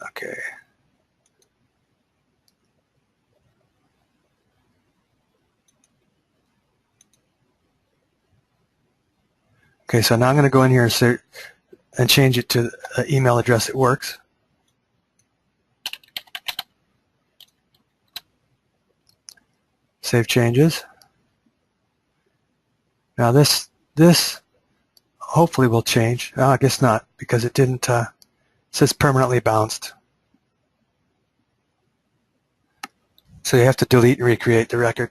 Okay. Okay, so now I'm going to go in here and change it to the email address that works. Save changes. Now this hopefully will change. Oh, I guess not, because it didn't. It says permanently bounced. So you have to delete and recreate the record.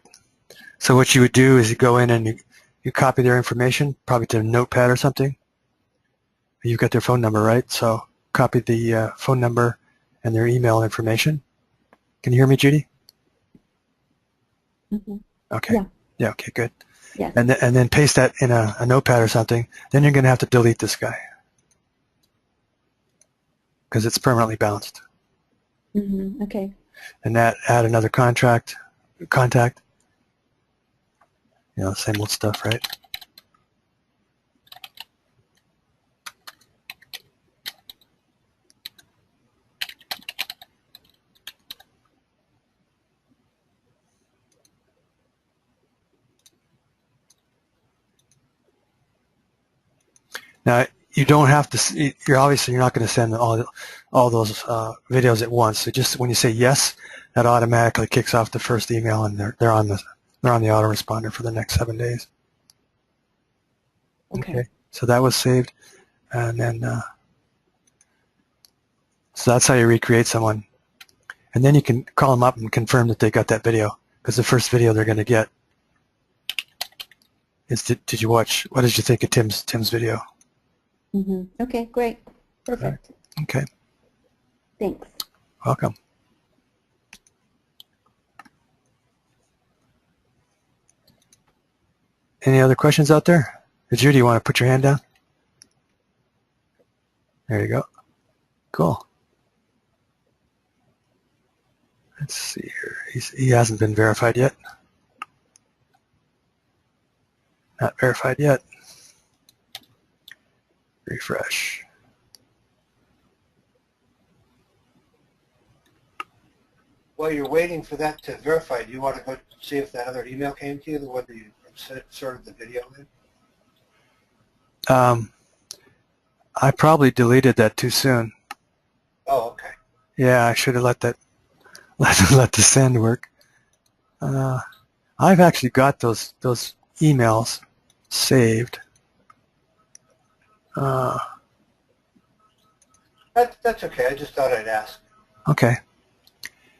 So what you would do is you go in and you copy their information, probably to a notepad or something. You've got their phone number, right? So copy the phone number and their email information. Can you hear me, Judy? Mm-hmm. Okay. Yeah. Yeah. Okay. Good. Yes. And then paste that in a notepad or something. Then you're going to have to delete this guy because it's permanently bounced. Mm-hmm. Okay. And add another contact. You know, same old stuff, right? Now you don't have to. You're not going to send all those videos at once. So just when you say yes, that automatically kicks off the first email, and they're on the autoresponder for the next 7 days. Okay. So that was saved, and then so that's how you recreate someone, and then you can call them up and confirm that they got that video, because the first video they're going to get is did you watch? What did you think of Tim's video? Mm-hmm. Okay, great. Perfect. Okay. Thanks. Welcome. Any other questions out there? Judy, you want to put your hand down? There you go. Cool. Let's see here. He hasn't been verified yet. Not verified yet. Refresh. While you're waiting for that to verify, do you want to go see if that other email came to you, the one that you inserted the video in? I probably deleted that too soon. Oh, okay. Yeah, I should have let the send work. I've actually got those emails saved. That's okay. I just thought I'd ask. Okay.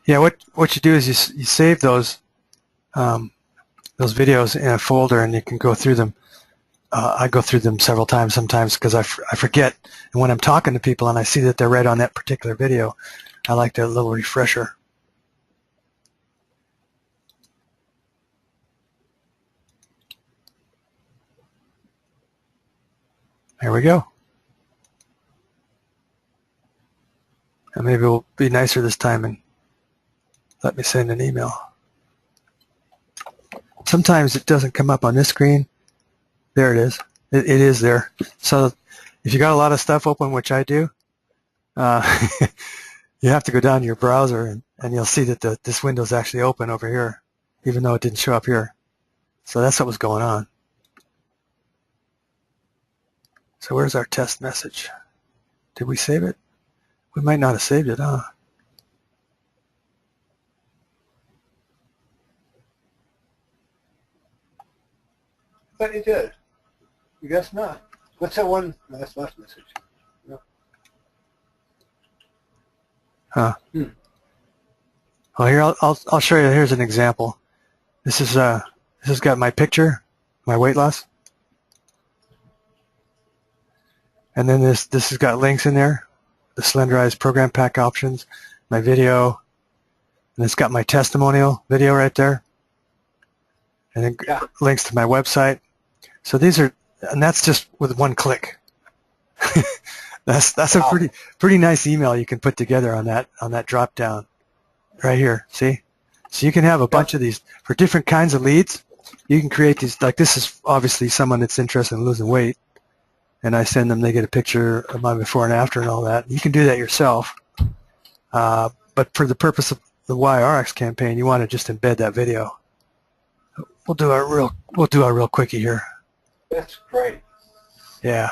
Yeah, what you do is you save those videos in a folder, and you can go through them. I go through them several times sometimes because I forget, and when I'm talking to people and I see that they're right on that particular video, I like that little refresher. There we go. And maybe we'll be nicer this time and let me send an email. Sometimes it doesn't come up on this screen. There it is. It is there. So if you got a lot of stuff open, which I do, you have to go down to your browser and you'll see that this window is actually open over here, even though it didn't show up here. So that's what was going on. So where's our test message? Did we save it? We might not have saved it, huh? I thought you did. I guess not. What's that one? No, that's last message. No. Huh. Well, here I'll show you. Here's an example. This has got my picture, my weight loss, and then this has got links in there, the Slenderize program pack options, my video, and it's got my testimonial video right there, and then links to my website. So these are, and that's just with one click. That's a pretty nice email you can put together on that drop down right here. See, so you can have a bunch of these for different kinds of leads. You can create these, like this is obviously someone that's interested in losing weight, and I send them, they get a picture of my before and after and all that. You can do that yourself, but for the purpose of the ARIIX campaign, you want to just embed that video. We'll do a real quickie here. That's great. Yeah.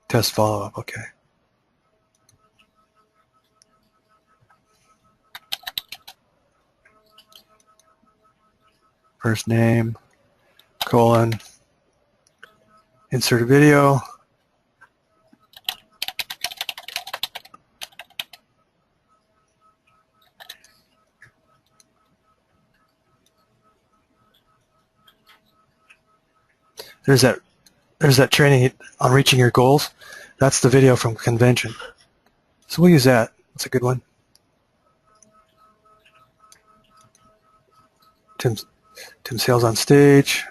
Test follow-up, okay. First name, colon, insert a video. There's that training on reaching your goals. That's the video from convention. So we'll use that. That's a good one. Tim Sales on stage.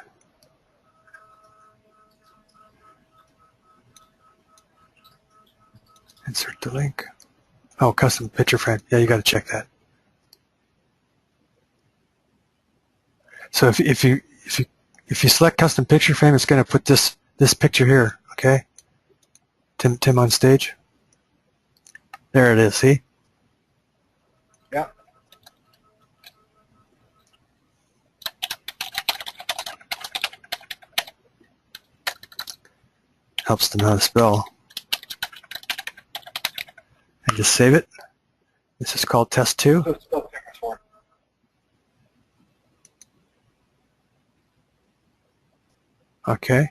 Insert the link. Oh, custom picture frame. Yeah, you got to check that. So if you select custom picture frame, it's going to put this picture here. Okay. Tim on stage. There it is. See? Yeah. Helps to know how to spell. And just save it. This is called test 2. So it's spelled different for. Okay.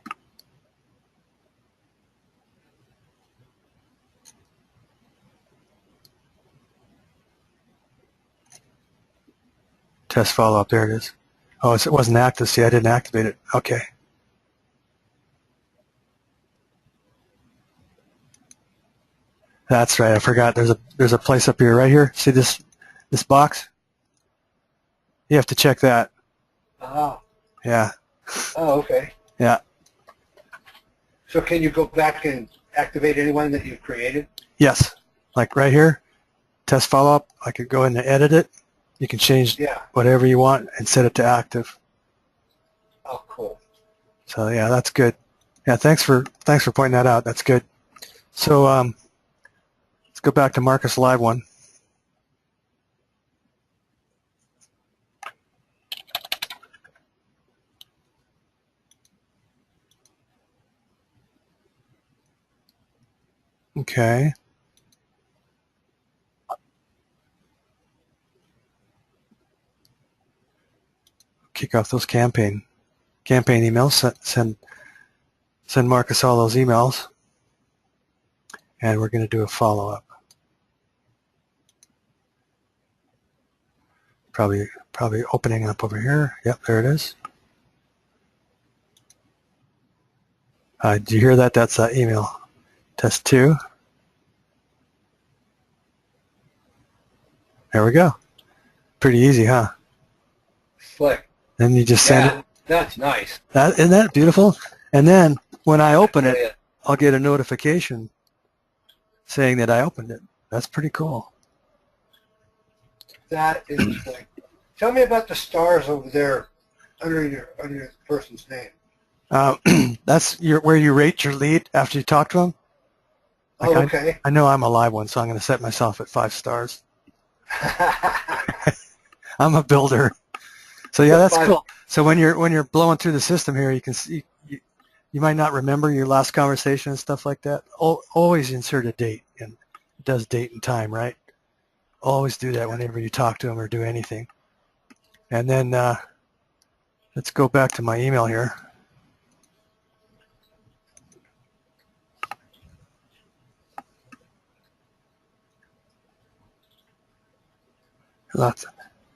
Test follow-up, there it is. Oh, it wasn't active. See, I didn't activate it. Okay. That's right. I forgot. There's a place up here, right here. See this box? You have to check that. Oh. Yeah. Oh, okay. Yeah. So can you go back and activate anyone that you've created? Yes. Like right here, test follow-up. I could go in and edit it. You can change whatever you want and set it to active. Oh, cool. So yeah, that's good. Yeah, thanks for pointing that out. That's good. So let's go back to Marcus Live one. Okay. Kick off those campaign emails. Send Marcus all those emails, and we're going to do a follow-up. Probably opening up over here. Yep, there it is. Did you hear that? That's email. Test 2. There we go. Pretty easy, huh? Slick. Then you just send it. That's nice. Isn't that beautiful? And then when I open it, I'll get a notification saying that I opened it. That's pretty cool. That is slick. Tell me about the stars over there under your person's name. That's where you rate your lead after you talk to them. Like okay. I know I'm a live one, so I'm going to set myself at 5 stars. I'm a builder. So yeah, that's cool. So when you're blowing through the system here, you can see you might not remember your last conversation and stuff like that. Always insert a date, and it does date and time, right? Always do that whenever you talk to them or do anything. And then let's go back to my email here.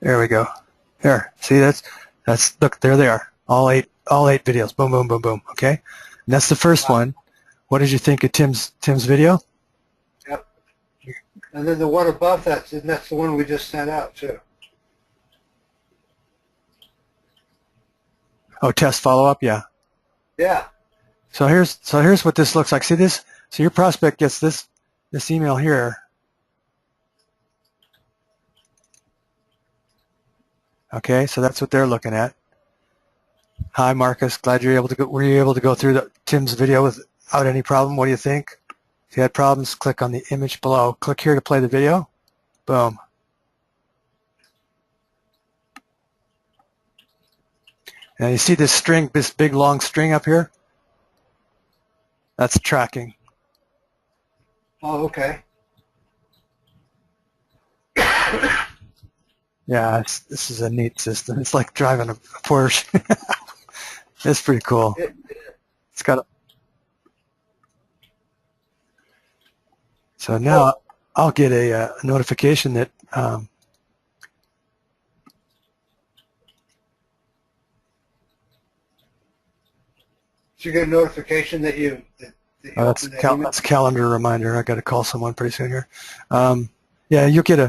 There we go. There, see, that's look, there they are. All eight videos. Boom, boom, boom, boom. Okay, and that's the first one. What did you think of Tim's video? Yep. And then the one above that's the one we just sent out too. Oh, test follow-up, yeah. Yeah. So here's what this looks like. See this? So your prospect gets this email here. Okay, so that's what they're looking at. Hi, Marcus. Glad you're able to go. Were you able to go through Tim's video without any problem? What do you think? If you had problems, click on the image below. Click here to play the video. Boom. And you see this string, this big long string up here? That's tracking. Oh, okay. Yeah, this is a neat system. It's like driving a Porsche. It's pretty cool. It's got a... So now I'll get a notification that so you get a notification that you that's a calendar reminder. I got to call someone pretty soon here. Yeah, you get a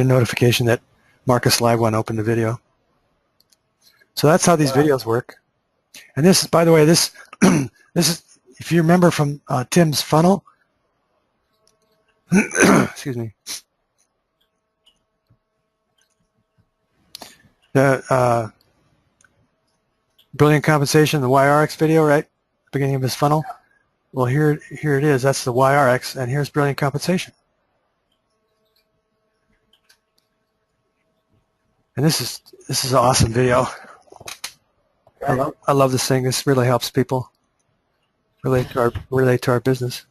notification that Marcus Live One opened the video. So that's how these videos work. And this, by the way, this is, if you remember from Tim's funnel, excuse me, the Brilliant Compensation, the ARIIX video, right? Beginning of his funnel. Well, here it is. That's the ARIIX, and here's Brilliant Compensation. And this is an awesome video. I love this thing. This really helps people relate to our business.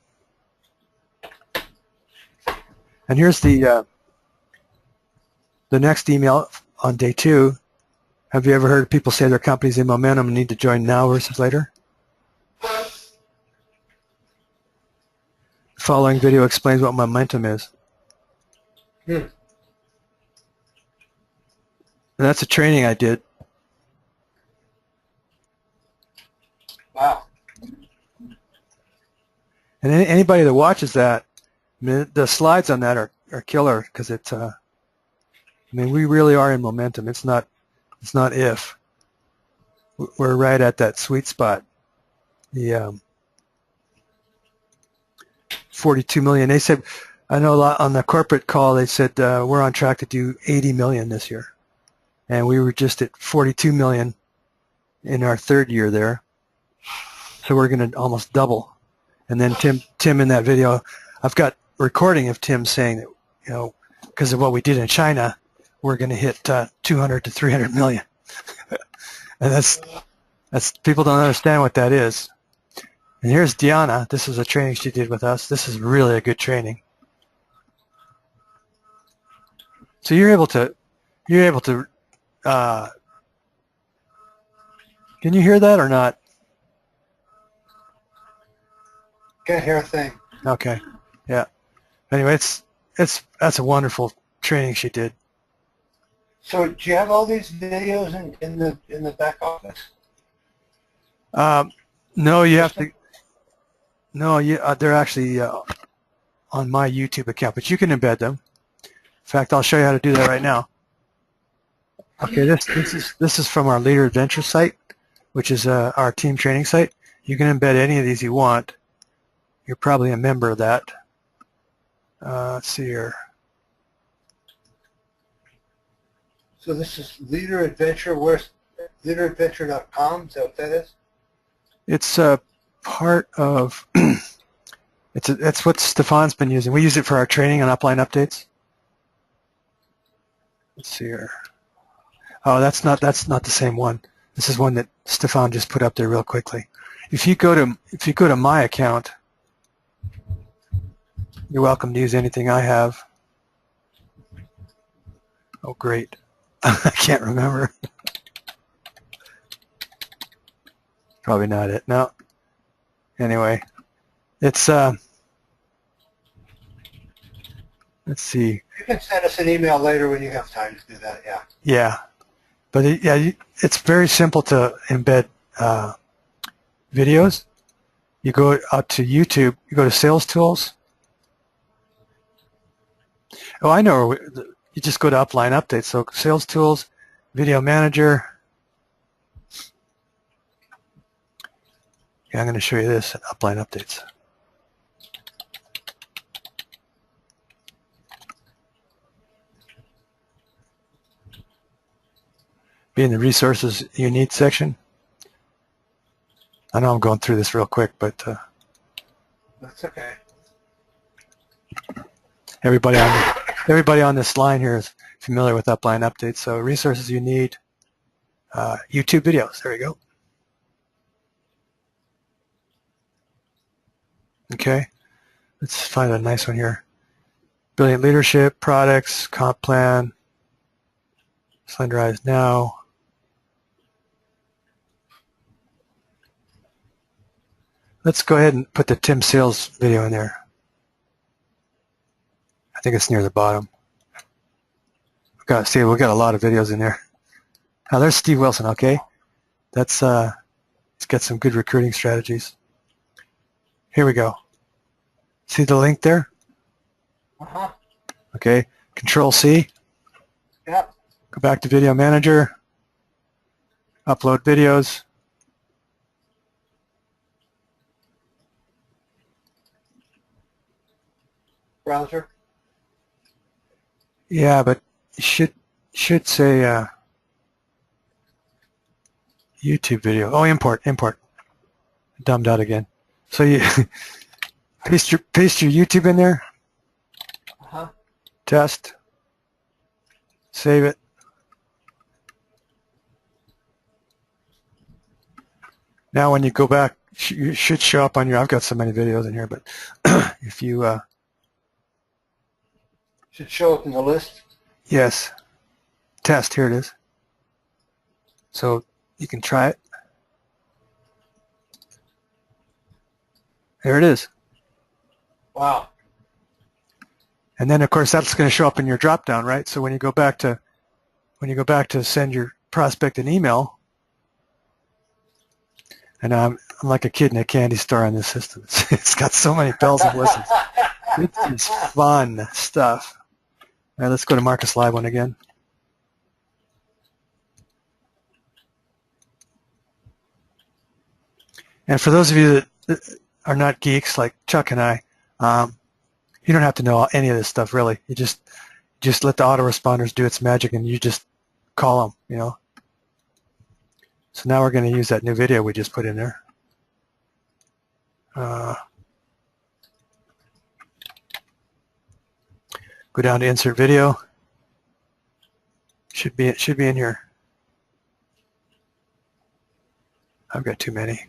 And here's the next email on day 2. Have you ever heard people say their company's in momentum and need to join now versus later? The following video explains what momentum is. And that's a training I did. Wow. And anybody that watches that, I mean, the slides on that are killer because it's, I mean, we really are in momentum. It's not if. We're right at that sweet spot. The 42 million. They said, I know a lot on the corporate call, they said we're on track to do 80 million this year. And we were just at 42 million in our 3rd year there. So we're going to almost double. And then Tim in that video, I've got a recording of Tim saying that, you know, because of what we did in China, we're going to hit 200 to 300 million. And that's people don't understand what that is. And here's Diana. This is a training she did with us. This is really a good training. So you're able to can you hear that or not? Can't hear a thing. Okay. Yeah. Anyway, that's a wonderful training she did. So do you have all these videos in the back office? No, you have to. No, they're actually on my YouTube account, but you can embed them. In fact, I'll show you how to do that right now. Okay, this is from our Leader Adventure site, which is our team training site. You can embed any of these you want. You're probably a member of that. Let's see here. So this is Leader Adventure. Where's leaderadventure.com? Is that what that is? It's part of. It's what Stefan's been using. We use it for our training and upline updates. Let's see here. Oh, that's not the same one. This is one that Stefan just put up there real quickly. If you go to my account, you're welcome to use anything I have. Oh, great. I can't remember. Probably not it. No. Anyway, it's, let's see. You can send us an email later when you have time to do that, yeah. Yeah. But it's very simple to embed videos. You go out to YouTube, you go to Sales Tools. Oh, I know. You just go to Upline Updates. So Sales Tools, Video Manager. Yeah, I'm going to show you this, Upline Updates. Be in the Resources You Need section. I know I'm going through this real quick, but That's okay. everybody on this line here is familiar with Upline Updates. So Resources You Need, YouTube videos. There you go. Okay, let's find a nice one here. Brilliant Leadership, Products, Comp Plan, Slenderize Now. Let's go ahead and put the Tim Sales video in there. I think it's near the bottom. We've got a lot of videos in there. Now there's Steve Wilson, okay? That's he's got some good recruiting strategies. Here we go. See the link there? Uh-huh. Okay. Control C. Yep. Go back to Video Manager. Upload videos. Browser. Yeah, but it should say YouTube video. Oh, import. Dumbed out again. So you paste your YouTube in there. Uh-huh. Test. Save it. Now when you go back, you should show up on your, I've got so many videos in here, but if you should show up in the list. yes, test, here it is. So you can try it. There it is. Wow. And then of course that's going to show up in your drop down, right? So when you go back to send your prospect an email, and I'm like a kid in a candy store on this system. It's got so many bells and whistles. It is fun stuff. All right, let's go to Marcus Live one again. And for those of you that are not geeks like Chuck and I, you don't have to know any of this stuff really. You just let the autoresponders do its magic, and you just call them, you know. So now we're going to use that new video we just put in there. Go down to Insert Video. Should be in here. I've got too many.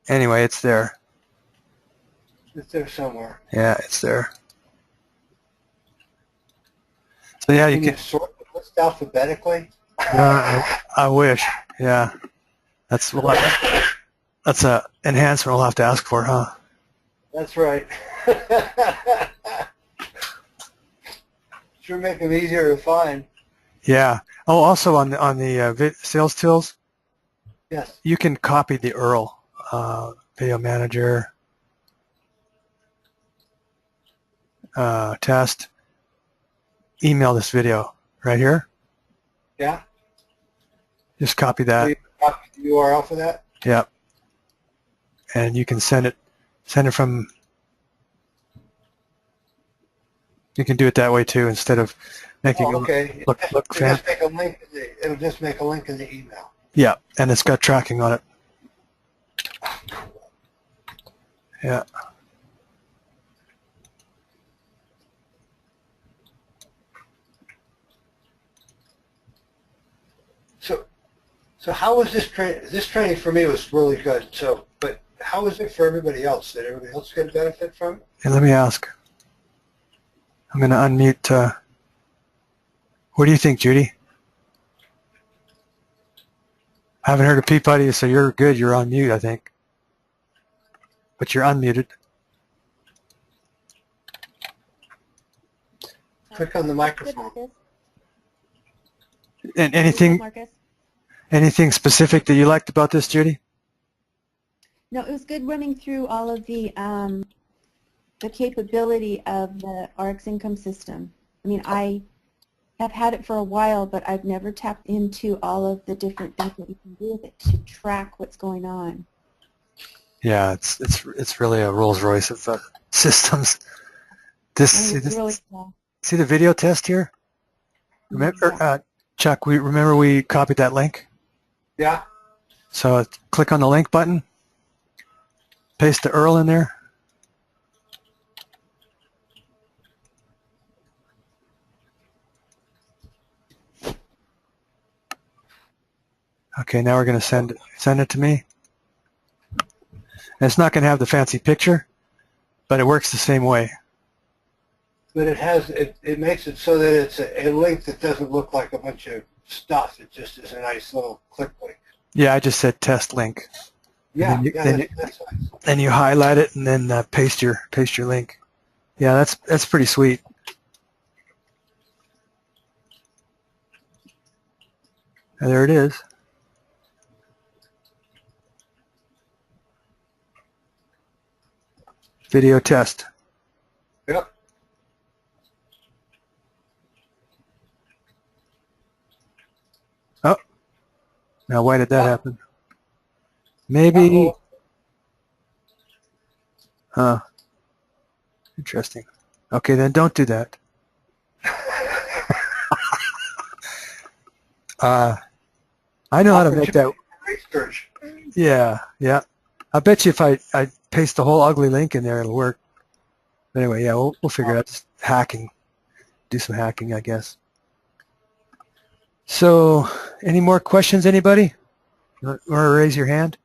Anyway, it's there. It's there somewhere. Yeah, it's there. So yeah, you can sort the list alphabetically. I wish. Yeah, that's a enhancement we'll have to ask for, huh? That's right. Sure, make them easier to find. Yeah. Oh, also on the Sales Tools, yes, you can copy the URL, Video Manager, test, email this video right here. Yeah. Just copy that. So you copy the URL for that. Yep. And you can send it from. You can do it that way too, instead of making okay. look fancy. It'll just make a link in the email. Yeah, and it's got tracking on it. Yeah. So how was this training? This training for me was really good. So, but how was it for everybody else? Did everybody else get a benefit from it? And let me ask. I'm going to unmute. What do you think, Judy? I haven't heard a peep out of you, so you're good. You're on mute, I think. But you're unmuted. Click on the microphone. And anything specific that you liked about this, Judy? No, it was good running through all of the capability of the ARIIX income system. I mean, I have had it for a while, but I've never tapped into all of the different things that you can do with it to track what's going on. Yeah, it's really a Rolls Royce of systems. See the video test here? Remember, Chuck, remember we copied that link? Yeah. So click on the link button, paste the URL in there. Okay, now we're going to send it to me. And it's not going to have the fancy picture, but it works the same way. But it makes it so that it's a link that doesn't look like a bunch of stuff. It just is a nice little click link. Yeah, I just said test link. Yeah, that's nice. Then you highlight it and then paste your link. Yeah, that's pretty sweet. And there it is. Video test. Yep. Oh, now why did that happen? Maybe. Huh. Interesting. Okay, then don't do that. I know how to make that. Research. Yeah. I bet you if I paste the whole ugly link in there, it'll work. But anyway, yeah, we'll figure it out. Just hacking. Do some hacking, I guess. So, any more questions, anybody? Want to raise your hand?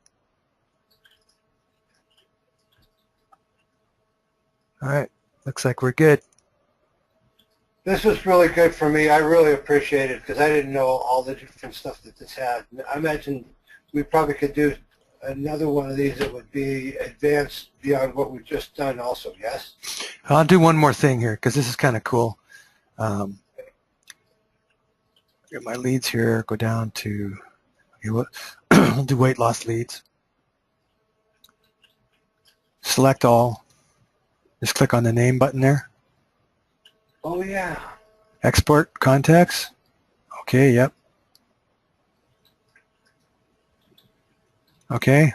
All right. Looks like we're good. This was really good for me. I really appreciate it because I didn't know all the different stuff that this had. I imagine we probably could do another one of these that would be advanced beyond what we've just done also, yes? I'll do one more thing here because this is kind of cool. Get my leads here, go down to, I'll do weight loss leads. Select all. Just click on the name button there. Oh, yeah. Export contacts. Okay, yep. Okay.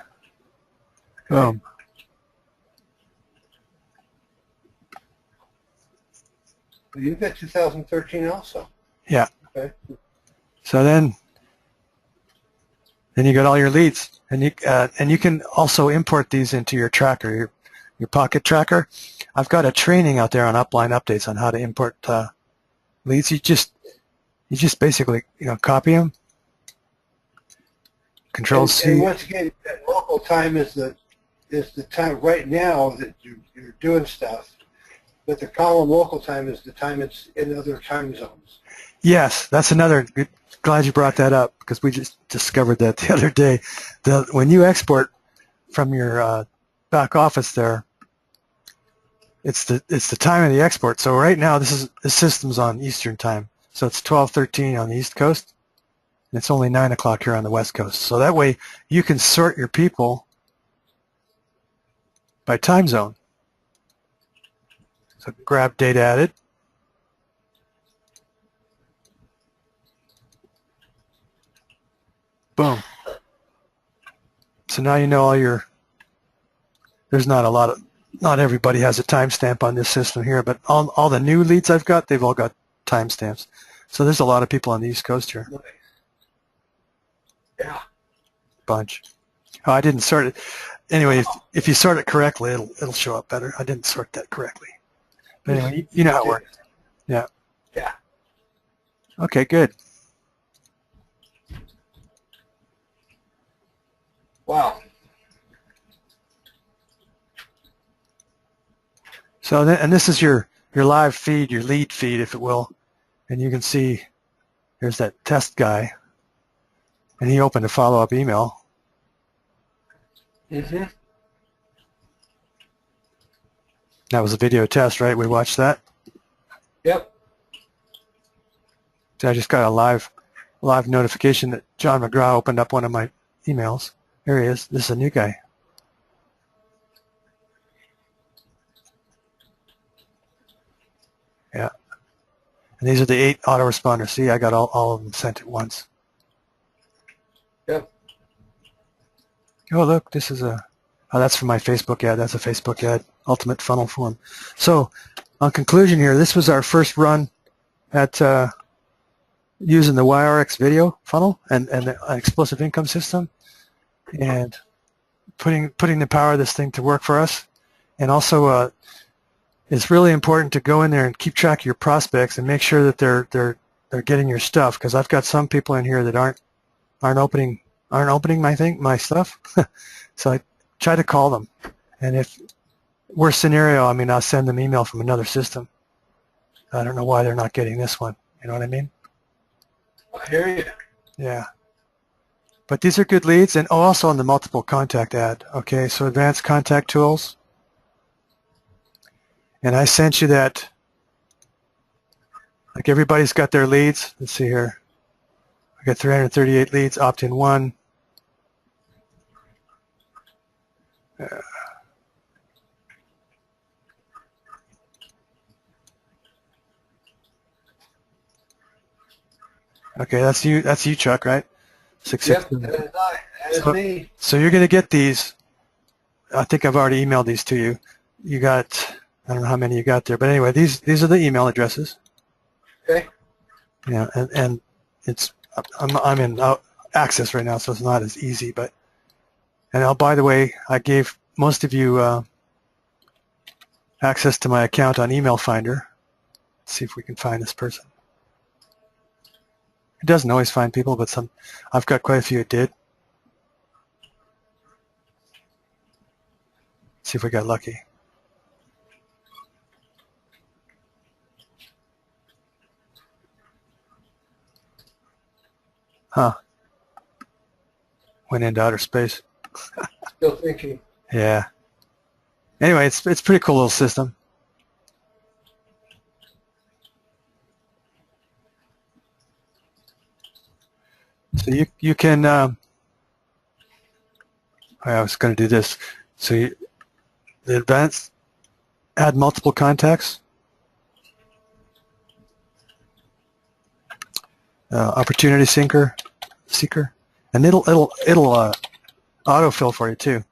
Boom. Well, you've got 2013 also. Yeah. Okay. So then you got all your leads, and you can also import these into your tracker, your pocket tracker. I've got a training out there on Upline Updates on how to import leads. You just basically copy them. Control C. And once again, local time is the time right now that you're doing stuff, but the column local time is the time it's in other time zones. Yes, that's another good. Glad you brought that up because we just discovered that the other day. When you export from your back office there, it's the time of the export. So right now the system's on Eastern time, so it's 12:13 on the East Coast, and it's only 9 o'clock here on the West Coast. So that way you can sort your people by time zone. So grab data added. Boom. So now you know all your, there's not everybody has a timestamp on this system here, but all the new leads I've got, they've all got timestamps. So there's a lot of people on the East Coast here. Yeah. Bunch. Oh, I didn't sort it. Anyway, if you sort it correctly, it'll show up better. I didn't sort that correctly. But anyway, you know how it works. Yeah. Yeah. Okay, good. Wow. So and this is your live feed, your lead feed, if it will, and you can see there's that test guy, and he opened a follow-up email. Mm-hmm. That was a video test, right? We watched that. Yep. So I just got a live notification that John McGraw opened up one of my emails. Here he is. This is a new guy. Yeah. And these are the 8 autoresponders. See, I got all of them sent at once. Yep. Oh, look, this is a... Oh, that's from my Facebook ad. That's a Facebook ad, Ultimate Funnel Form. So, on conclusion here, this was our first run at using the ARIIX video funnel and the explosive income system, and putting the power of this thing to work for us. And also, it's really important to go in there and keep track of your prospects and make sure that they're getting your stuff, because I've got some people in here that aren't opening my stuff. So I try to call them, and if worst scenario, I mean, I'll send them email from another system. I don't know why they're not getting this one. You know what I mean? I hear you. Yeah. But these are good leads, and also on the multiple contact ad. Okay, so advanced contact tools. And I sent you that. Like, everybody's got their leads. Let's see here. I got 338 leads, opt-in 1. Okay, that's you. That's you, Chuck, right? Yep, that is I. That is me. So you're going to get these. I think I've already emailed these to you. You got, I don't know how many you got there, but anyway, these are the email addresses. Okay. Yeah, and it's I'm in Access right now, so it's not as easy. But by the way, I gave most of you access to my account on Email Finder. Let's see if we can find this person. It doesn't always find people, but I've got quite a few it did. See if we got lucky. Huh. Went into outer space. Still thinking. Yeah. Anyway, it's a pretty cool little system. So you can, I was going to do this. So the advanced, add multiple contacts, opportunity seeker, and it'll autofill for you too.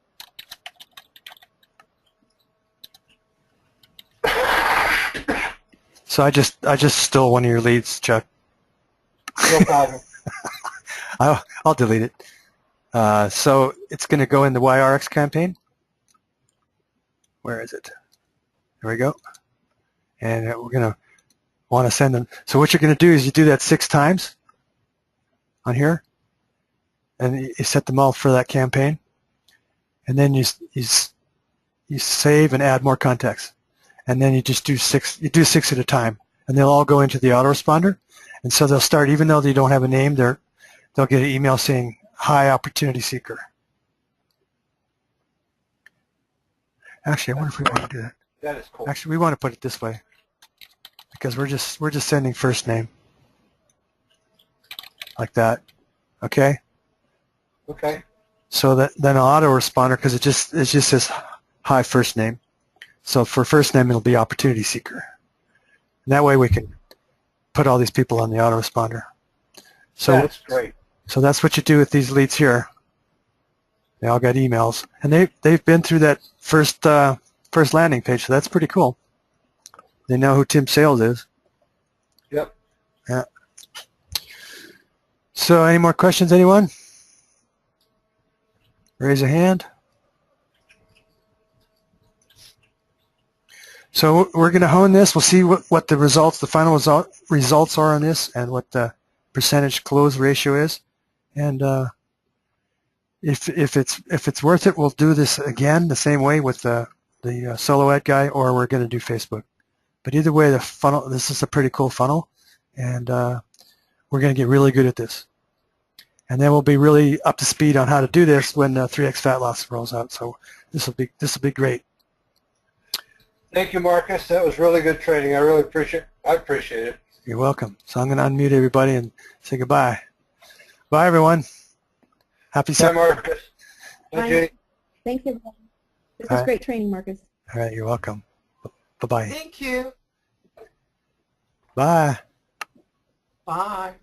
So I just stole one of your leads, Chuck. No problem. I'll delete it. So it's going to go in the ARIIX campaign. Where is it? There we go. And we're going to want to send them. So what you're going to do is you do that 6 times on here, and you set them all for that campaign, and then you save and add more contacts, and then you just do 6. You do 6 at a time, and they'll all go into the autoresponder, and so they'll start, even though they don't have a name, they'll get an email saying, "Hi, opportunity seeker." Actually, I wonder if we want to do that. That is cool. Actually, we want to put it this way, because we're just sending first name, like that. Okay. Okay. So that then an autoresponder, because it just says hi first name. So for first name, it'll be opportunity seeker. And that way we can put all these people on the autoresponder. So that's great. So that's what you do with these leads here. They all got emails, and they've been through that first landing page, so that's pretty cool. They know who Tim Sales is. Yep. Yeah. So any more questions, anyone? Raise a hand. So we're going to hone this. We'll see what the results, the final results are on this, and what the percentage close ratio is. And if it's worth it, we'll do this again the same way with the solo ad guy, or we're going to do Facebook. But either way, the funnel, this is a pretty cool funnel, and we're going to get really good at this. And then we'll be really up to speed on how to do this when 3X Fat Loss rolls out. So this will be great. Thank you, Marcus. That was really good training. I really appreciate it. You're welcome. So I'm going to unmute everybody and say goodbye. Bye, everyone. Happy Bye, Sunday. Marcus. Bye, Judy. Thanks, everyone. This was great training, Marcus. All right, you're welcome. Bye-bye. Thank you. Bye. Bye.